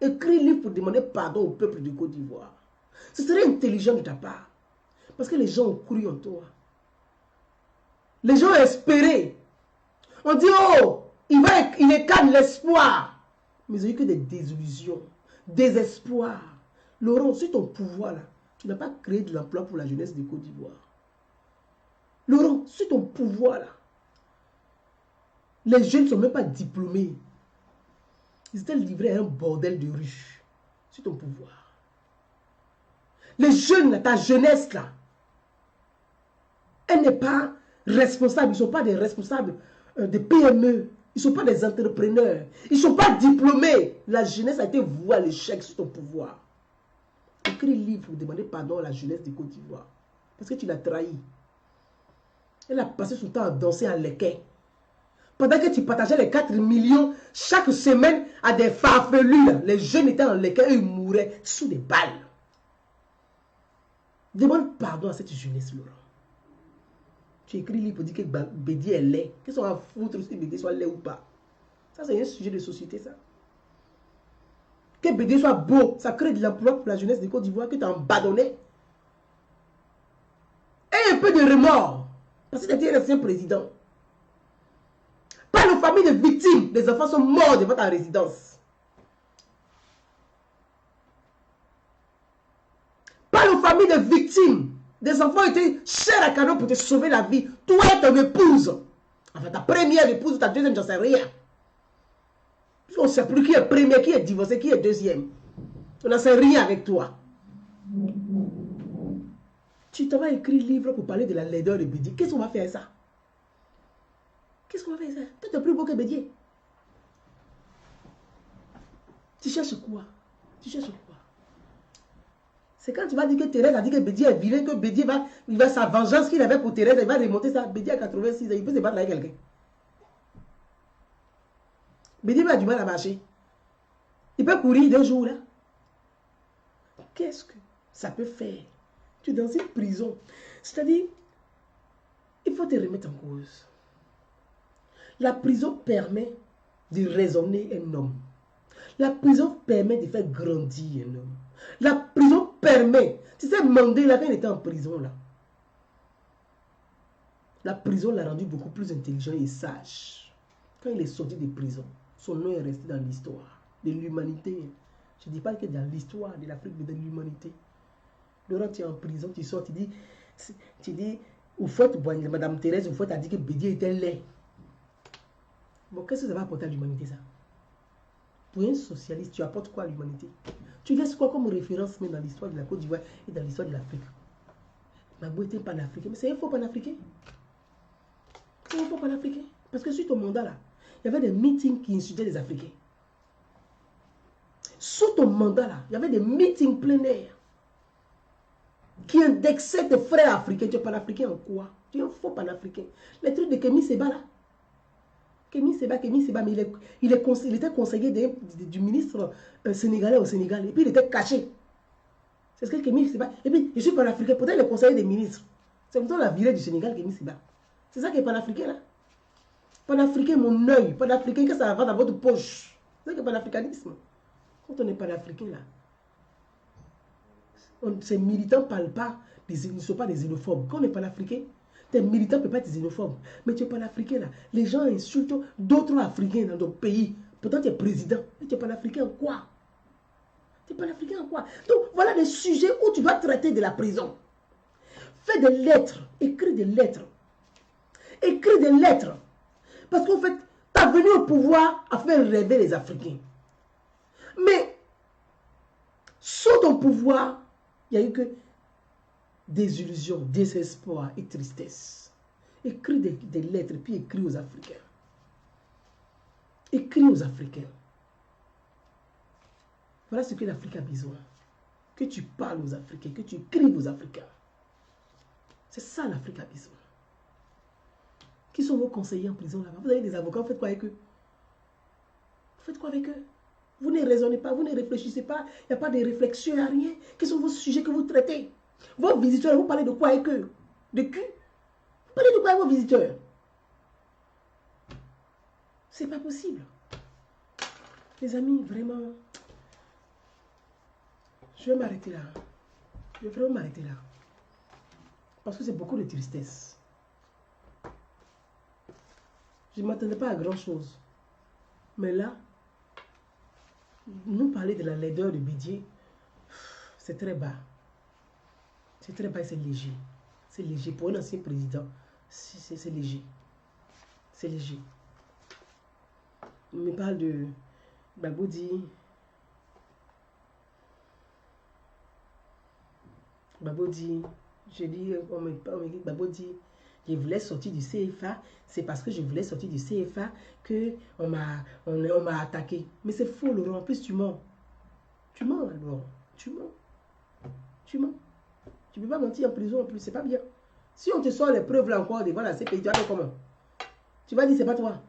écris un livre pour demander pardon au peuple de Côte d'Ivoire. Ce serait intelligent de ta part. Parce que les gens ont cru en toi. Les gens ont espéré. On dit, oh, il incarne l'espoir. Mais ils n'ont eu que des désillusions, désespoir. Laurent, sur ton pouvoir, là, tu n'as pas créé de l'emploi pour la jeunesse de Côte d'Ivoire. Laurent, sur ton pouvoir, là, les jeunes ne sont même pas diplômés. Ils étaient livrés à un bordel de rue. Sur ton pouvoir. Les jeunes, là, ta jeunesse, là, elle n'est pas responsable. Ils ne sont pas des responsables de PME. Ils ne sont pas des entrepreneurs. Ils ne sont pas diplômés. La jeunesse a été vouée à l'échec sur ton pouvoir. Écris un livre pour demander pardon à la jeunesse de Côte d'Ivoire. Parce que tu l'as trahi. Elle a passé son temps à danser en léquet. Pendant que tu partageais les 4 millions chaque semaine à des farfelus, là, les jeunes étaient en léquet et ils mouraient sous des balles. Demande pardon à cette jeunesse, Laurent. Tu écris un livre pour dire que Bédié est laid. Qu'est-ce qu'on va foutre si Bédié soit laid ou pas? Ça, c'est un sujet de société, ça. Que Bédié soit beau, ça crée de l'emploi pour la jeunesse de Côte d'Ivoire que tu as embadonné. Et un peu de remords. Parce que tu es un ancien président. Pas de famille de victimes. Les enfants sont morts devant ta résidence. Pas de famille de victimes. Des enfants étaient chers à cadeau pour te sauver la vie. Toi et ton épouse. Enfin, ta première épouse ou ta deuxième, j'en sais rien. On ne sait plus qui est premier, qui est divorcé, qui est deuxième. On n'en sait rien avec toi. Tu t'en vas écrire un livre pour parler de la laideur de Bédié. Qu'est-ce qu'on va faire ça? Qu'est-ce qu'on va faire ça? Toi, tu es plus beau que Bédié. Tu cherches quoi? Tu cherches quoi? C'est quand tu vas dire que Thérèse a dit que Bédié est vilain, que Bédié va sa vengeance qu'il avait pour Thérèse, il va remonter ça. Bédié à 86 ans, il peut se battre avec quelqu'un. Bédié a du mal à marcher. Il peut courir 2 jours là. Qu'est-ce que ça peut faire? Tu es dans une prison. C'est-à-dire, il faut te remettre en cause. La prison permet de raisonner un homme. La prison permet de faire grandir un homme. La prison permet. Tu sais, Mandela, quand il était en prison, là, la prison l'a rendu beaucoup plus intelligent et sage. Quand il est sorti de prison, son nom est resté dans l'histoire de l'humanité. Je ne dis pas que dans l'histoire de l'Afrique, mais de l'humanité. Laurent, tu es en prison, tu sors, tu dis, Madame Thérèse, Oufouette a dit que Bédié était laid. Bon, qu'est-ce que ça va apporter à l'humanité, ça? Pour un socialiste, tu apportes quoi à l'humanité? Tu laisses quoi comme référence même dans l'histoire de la Côte d'Ivoire et dans l'histoire de l'Afrique? Mabo était panafricain, mais c'est un faux panafricain. C'est un faux panafricain. Parce que sur ton mandat là, il y avait des meetings qui insultaient les Africains. Sous ton mandat là, il y avait des meetings plein air qui indexaient tes frères africains. Tu es panafricain en quoi? Tu es un faux panafricain. Les trucs de Kémy Séba là. Kémy Séba, mais il était conseiller du ministre sénégalais au Sénégal. Et puis il était caché. C'est ce que Kémy Séba. Et puis je suis panafricain. Peut-être le conseiller des ministres. C'est comme ça la virée du Sénégal, Kémy Séba. C'est ça qui est panafricain là. Panafricain, mon œil. Panafricain, que ça va dans votre poche. C'est ça qui est panafricanisme. Quand on est panafricain là, ces militants ne parlent pas, ils ne sont pas des xénophobes. Quand on est panafricain, tes militants ne peuvent pas être xénophobes. Mais tu es panafricain là. Les gens insultent d'autres Africains dans ton pays. Pourtant tu es président. Et tu es panafricain en quoi? Tu es panafricain en quoi? Donc voilà des sujets où tu dois traiter de la prison. Fais des lettres. Écris des lettres. Écris des lettres. Parce qu'en fait, tu as venu au pouvoir à faire rêver les Africains. Mais Sous ton pouvoir, il n'y a eu que désillusion, désespoir et tristesse. Écris des lettres, puis écris aux Africains. Écris aux Africains. Voilà ce que l'Afrique a besoin. Que tu parles aux Africains, que tu écrives aux Africains. C'est ça l'Afrique a besoin. Qui sont vos conseillers en prison là-bas? Vous avez des avocats, vous faites quoi avec eux? Vous faites quoi avec eux? Vous ne raisonnez pas, vous ne réfléchissez pas, il n'y a pas de réflexion, il n'y a rien. Quels sont vos sujets que vous traitez? Vos visiteurs, vous parlez de quoi avec eux? De cul? Vous parlez de quoi avec vos visiteurs? C'est pas possible. Les amis, vraiment, je vais m'arrêter là. Je vais vraiment m'arrêter là. Parce que c'est beaucoup de tristesse. Je ne m'attendais pas à grand chose. Mais là, nous parler de la laideur de Bédié, c'est très bas. C'est très bas et c'est léger. C'est léger. Pour un ancien président, c'est léger. C'est léger. On me parle de Baboudi. Baboudi, je dis, on me dit Baboudi, je voulais sortir du CFA, c'est parce que je voulais sortir du CFA que on m'a attaqué. Mais c'est faux, Laurent. En plus, tu mens. Tu mens, Laurent. Tu mens. Tu mens. Tu ne peux pas mentir en prison en plus, c'est pas bien. Si on te sort les preuves là encore devant la CPI, tu vas faire comment? Tu vas dire, c'est pas toi.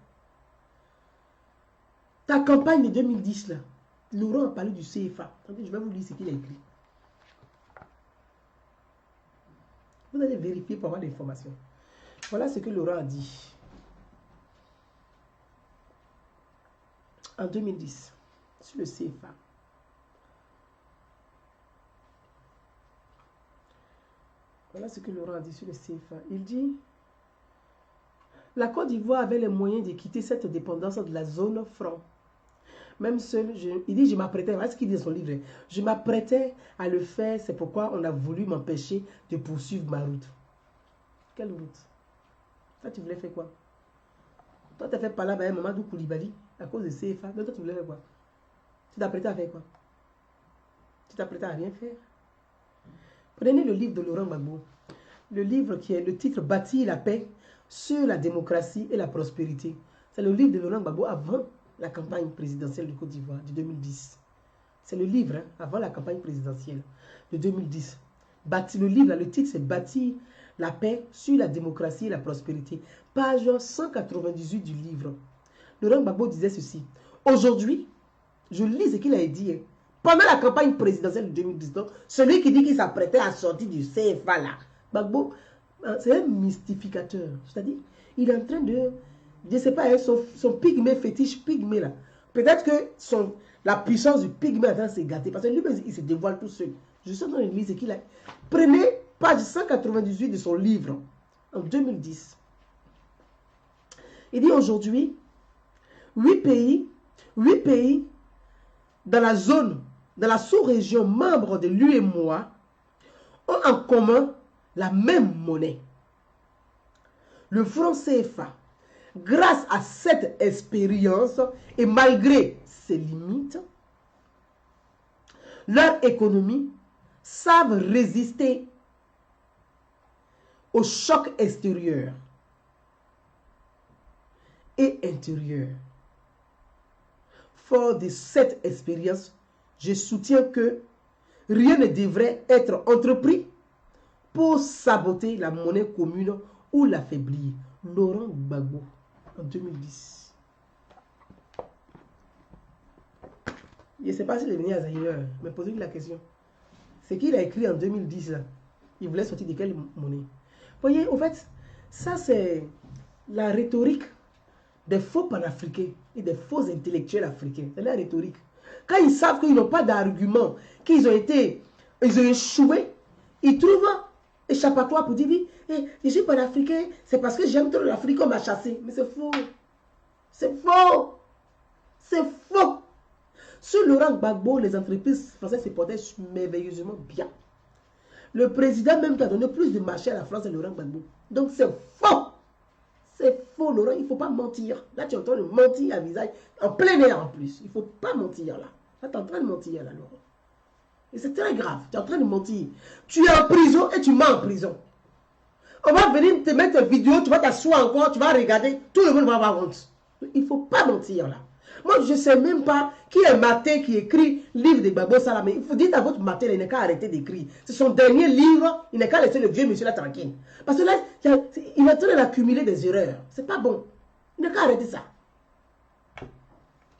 Ta campagne de 2010 là, Laurent a parlé du CFA. Attendez, je vais vous lire ce qu'il a écrit. Vous allez vérifier pour avoir des informations. Voilà ce que Laurent a dit. En 2010, sur le CFA. Voilà ce que Laurent a dit sur le CFA. Il dit, la Côte d'Ivoire avait les moyens de quitter cette dépendance de la zone franc. Même seul, il dit, je m'apprêtais, voilà ce qu'il dit dans son livre, je m'apprêtais à le faire, c'est pourquoi on a voulu m'empêcher de poursuivre ma route. Quelle route? Toi, tu voulais faire quoi? Toi, tu as fait parler avec Mamadou Koulibaly à cause de CFA. Mais toi, tu voulais faire quoi? Tu t'apprêtais à faire quoi? Tu t'apprêtais à rien faire? Prenez le livre de Laurent Gbagbo. Le livre qui est le titre Bâtir la paix sur la démocratie et la prospérité. C'est le livre de Laurent Gbagbo avant la campagne présidentielle de Côte d'Ivoire de 2010. C'est le livre avant la campagne présidentielle de 2010. Le livre, le titre c'est Bâtir la paix sur la démocratie et la prospérité. Page 198 du livre. Laurent Gbagbo disait ceci. Aujourd'hui, je lis ce qu'il a dit. Pendant la campagne présidentielle de 2010, donc, celui qui dit qu'il s'apprêtait à sortir du CFA là, Gbagbo, c'est un mystificateur. C'est-à-dire, il est en train de, je ne sais pas, son pygmée fétiche, pygmée là. Peut-être que la puissance du pygmée est en train de se gâter. Parce que lui, il se dévoile tout seul. Je suis en train de lire ce qu'il a. Prenez page 198 de son livre, en 2010. Il dit aujourd'hui, 8 pays dans la zone, dans la sous-région membre de l'UEMOA ont en commun la même monnaie. Le franc CFA. Grâce à cette expérience et malgré ses limites, leur économie savent résister au choc extérieur et intérieur. Fort de cette expérience, je soutiens que rien ne devrait être entrepris pour saboter la monnaie commune ou l'affaiblir. Laurent Gbagbo, en 2010. Je ne sais pas s'il est venu à Zaïre, mais posez-lui la question. Ce qu'il a écrit en 2010, là, il voulait sortir de quelle monnaie? Vous voyez, au fait, ça c'est la rhétorique des faux panafricains et des faux intellectuels africains. C'est la rhétorique. Quand ils savent qu'ils n'ont pas d'argument, qu'ils ont échoué, ils trouvent échappatoire pour dire, oui, je suis panafricain, c'est parce que j'aime trop l'Afrique qu'on m'a chassé. Mais c'est faux. C'est faux. C'est faux. Sur Laurent Gbagbo, les entreprises françaises se portaient merveilleusement bien. Le président même qui a donné plus de marché à la France, c'est Laurent Gbagbo. Donc c'est faux. C'est faux, Laurent. Il ne faut pas mentir. Là, tu es en train de mentir à visage, en plein air en plus. Il ne faut pas mentir là. Là, tu es en train de mentir là, Laurent. Et c'est très grave. Tu es en train de mentir. Tu es en prison et tu mens en prison. On va venir te mettre une vidéo, tu vas t'asseoir encore, tu vas regarder, tout le monde va avoir honte. Il ne faut pas mentir là. Moi, je ne sais même pas qui est Maté qui écrit livre de Gbagbo Sala. Mais il faut dire à votre Maté, il n'a qu'à arrêter d'écrire. C'est son dernier livre, il n'a qu'à laisser le vieux monsieur là tranquille. Parce que là, il est en train d'accumuler des erreurs. C'est pas bon. Il n'a qu'à arrêter ça.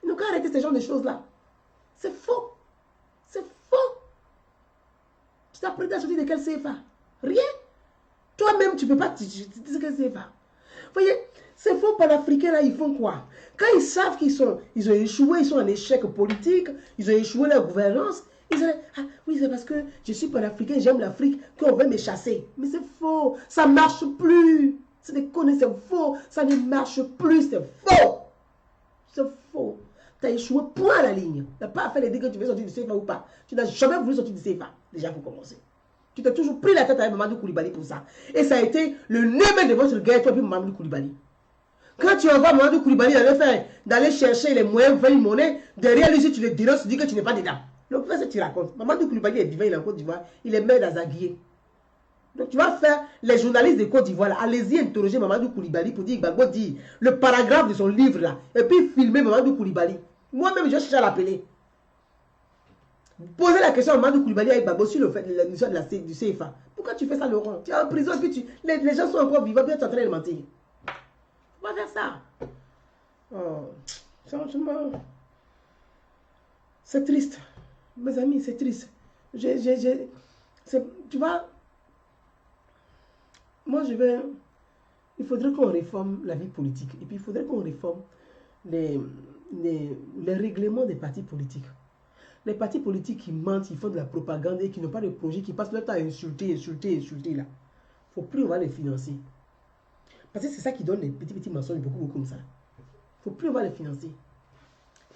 Il n'a qu'à arrêter ce genre de choses-là. C'est faux. C'est faux. Tu t'apprêtes à sortir de quel CFA? Rien. Toi-même, tu ne peux pas te dire ce que c'est. Vous voyez, ces faux panafricains là, ils font quoi? Quand ils savent qu'ils ont échoué, ils sont en échec politique, ils ont échoué leur gouvernance, ils disent, ah oui, c'est parce que je suis panafricain, j'aime l'Afrique, qu'on veut me chasser. Mais c'est faux, ça ne marche plus. C'est des conneries, c'est faux, ça ne marche plus, c'est faux. C'est faux. Tu as échoué, point à la ligne. Tu n'as pas fait les dégâts que tu veux sortir du CFA ou pas. Tu n'as jamais voulu sortir du CFA, déjà pour commencer. Tu t'as toujours pris la tête avec Mamadou Koulibaly pour ça. Et ça a été le nez de votre guerre, toi et Mamadou Koulibaly. Quand tu envoies Mamadou Koulibaly d'aller chercher les moyens de faire une monnaie, derrière lui, si tu le dénonces, tu dis que tu n'es pas dedans. Donc, c'est ce que tu racontes. Mamadou Koulibaly est vivant, il est en Côte d'Ivoire, il est maire d'Azaguié. Donc, tu vas faire les journalistes de Côte d'Ivoire, allez-y interroger Mamadou Koulibaly pour dire, Gbagbo dit le paragraphe de son livre là, et puis filmer Mamadou Koulibaly. Moi-même, je cherche à l'appeler. Posez la question à Mamadou Koulibaly avec Gbagbo sur le fait de l'émission du CFA. Pourquoi tu fais ça, Laurent? Tu es en prison, puis les gens sont encore vivants, puis tu es en train de mentir. On va faire ça. Oh, franchement, c'est triste. Mes amis, c'est triste. Tu vois, moi il faudrait qu'on réforme la vie politique. Et puis il faudrait qu'on réforme les règlements des partis politiques. Les partis politiques qui mentent, qui font de la propagande et qui n'ont pas de projet, qui passent leur temps à insulter là. Il ne faut plus on va les financer. Parce que c'est ça qui donne les petits mensonges, beaucoup comme ça. Il ne faut plus on va les financer.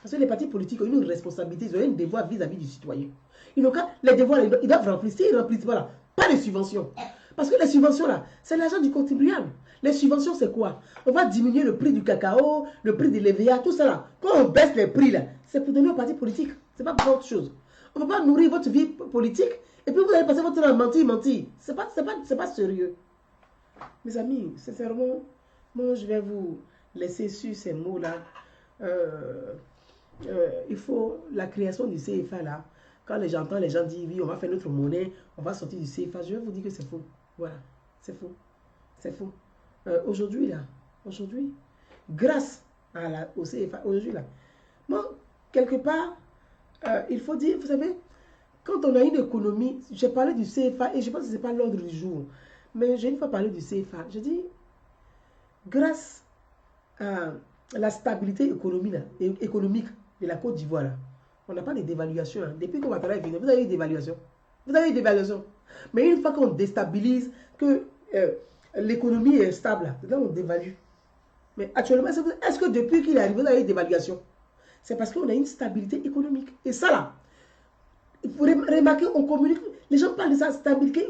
Parce que les partis politiques ont une responsabilité, ils ont un devoir vis-à-vis du citoyen. Ils n'ont qu'à les devoirs, ils doivent remplir. S'ils ne remplissent pas là, pas de subventions. Parce que les subventions là, c'est l'argent du contribuable. Les subventions, c'est quoi? On va diminuer le prix du cacao, le prix de l'EVA, tout ça là. Quand on baisse les prix là, c'est pour donner aux partis politiques. Ce n'est pas pour autre chose. On ne peut pas nourrir votre vie politique et puis vous allez passer votre temps à mentir. Ce n'est pas sérieux. Mes amis, sincèrement, moi je vais vous laisser sur ces mots-là. Il faut la création du CFA là. Quand j'entends les gens dire oui, on va faire notre monnaie, on va sortir du CFA, je vais vous dire que c'est faux. Voilà, c'est faux. C'est faux. Aujourd'hui, grâce au CFA, aujourd'hui, là, moi, quelque part, il faut dire, vous savez, quand on a une économie, j'ai parlé du CFA et je pense que ce n'est pas l'ordre du jour, mais j'ai une fois parlé du CFA, je dis, grâce à la stabilité économique de la Côte d'Ivoire, on n'a pas de dévaluation. Hein. Depuis que Ouattara est venu, vous avez eu des dévaluations. Vous avez eu des dévaluations. Mais une fois qu'on déstabilise, que l'économie est stable, là on dévalue. Mais actuellement, est-ce que depuis qu'il est arrivé, vous avez eu des dévaluations? C'est parce qu'on a une stabilité économique. Et ça là, il faut remarquer, on communique. Les gens parlent de ça, stabilité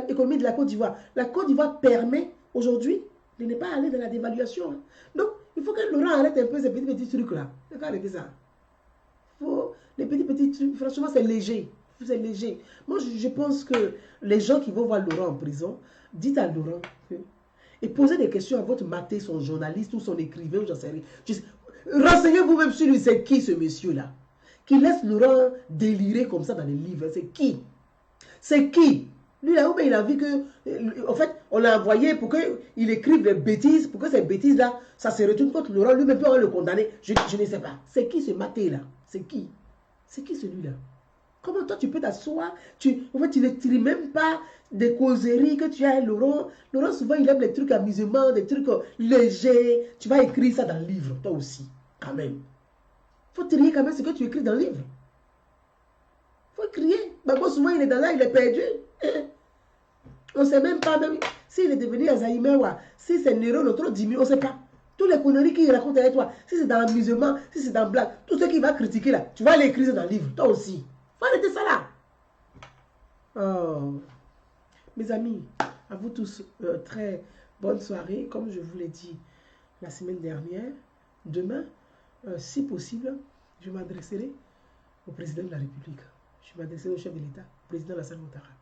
économique de la Côte d'Ivoire. La Côte d'Ivoire permet aujourd'hui de ne pas aller dans la dévaluation. Hein. Donc, il faut que Laurent arrête un peu ces petits trucs là. Il faut arrêter ça. Les petits trucs, franchement, c'est léger. C'est léger. Moi, je pense que les gens qui vont voir Laurent en prison, dites à Laurent et posez des questions à votre maté, son journaliste ou son écrivain, ou j'en sais rien. Renseignez-vous même sur lui, c'est qui ce monsieur-là qui laisse Laurent délirer comme ça dans les livres. C'est qui? C'est qui? Lui, là, il a vu que, en fait, on l'a envoyé pour qu'il écrive des bêtises, pour que ces bêtises-là, ça se retourne contre Laurent. Lui-même peut le condamner. Je ne sais pas. C'est qui ce maté-là? C'est qui? C'est qui celui-là? Comment toi, tu peux t'asseoir? En fait, tu ne tires même pas des causeries que tu as avec Laurent. Laurent, souvent, il aime les trucs amusements, des trucs légers. Tu vas écrire ça dans le livre, toi aussi, quand même. Il faut trier quand même ce que tu écris dans le livre. Il faut crier. Bah, souvent, il est dans là, il est perdu. On ne sait même pas, même s'il est devenu Alzheimer, si c'est Néron, notre 10 000, on ne sait pas. Tous les conneries qu'il raconte avec toi, si c'est dans l'amusement, si c'est dans le blague, tout ce qu'il va critiquer là, tu vas l'écrire dans le livre, toi aussi. Faut arrêter ça là. Oh. Mes amis, à vous tous, très bonne soirée. Comme je vous l'ai dit la semaine dernière, demain, si possible, je m'adresserai au président de la République. je m'adresserai au chef de l'État, président Alassane Ouattara.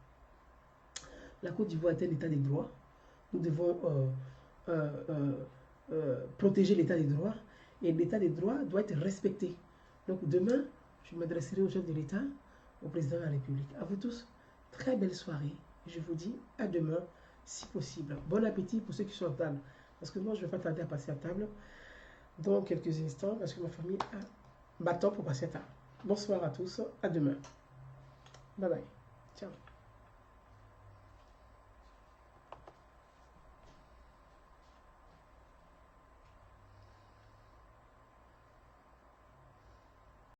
La Côte d'Ivoire est un état de droit. Nous devons protéger l'état des droits. Et l'état des droits doit être respecté. Donc demain, je m'adresserai au chef de l'État, au président de la République. À vous tous, très belle soirée. Je vous dis à demain, si possible. Bon appétit pour ceux qui sont à table. Parce que moi, je ne vais pas tarder à passer à table dans quelques instants, parce que ma famille m'attend pour passer à table. Bonsoir à tous, à demain. Bye bye. Ciao.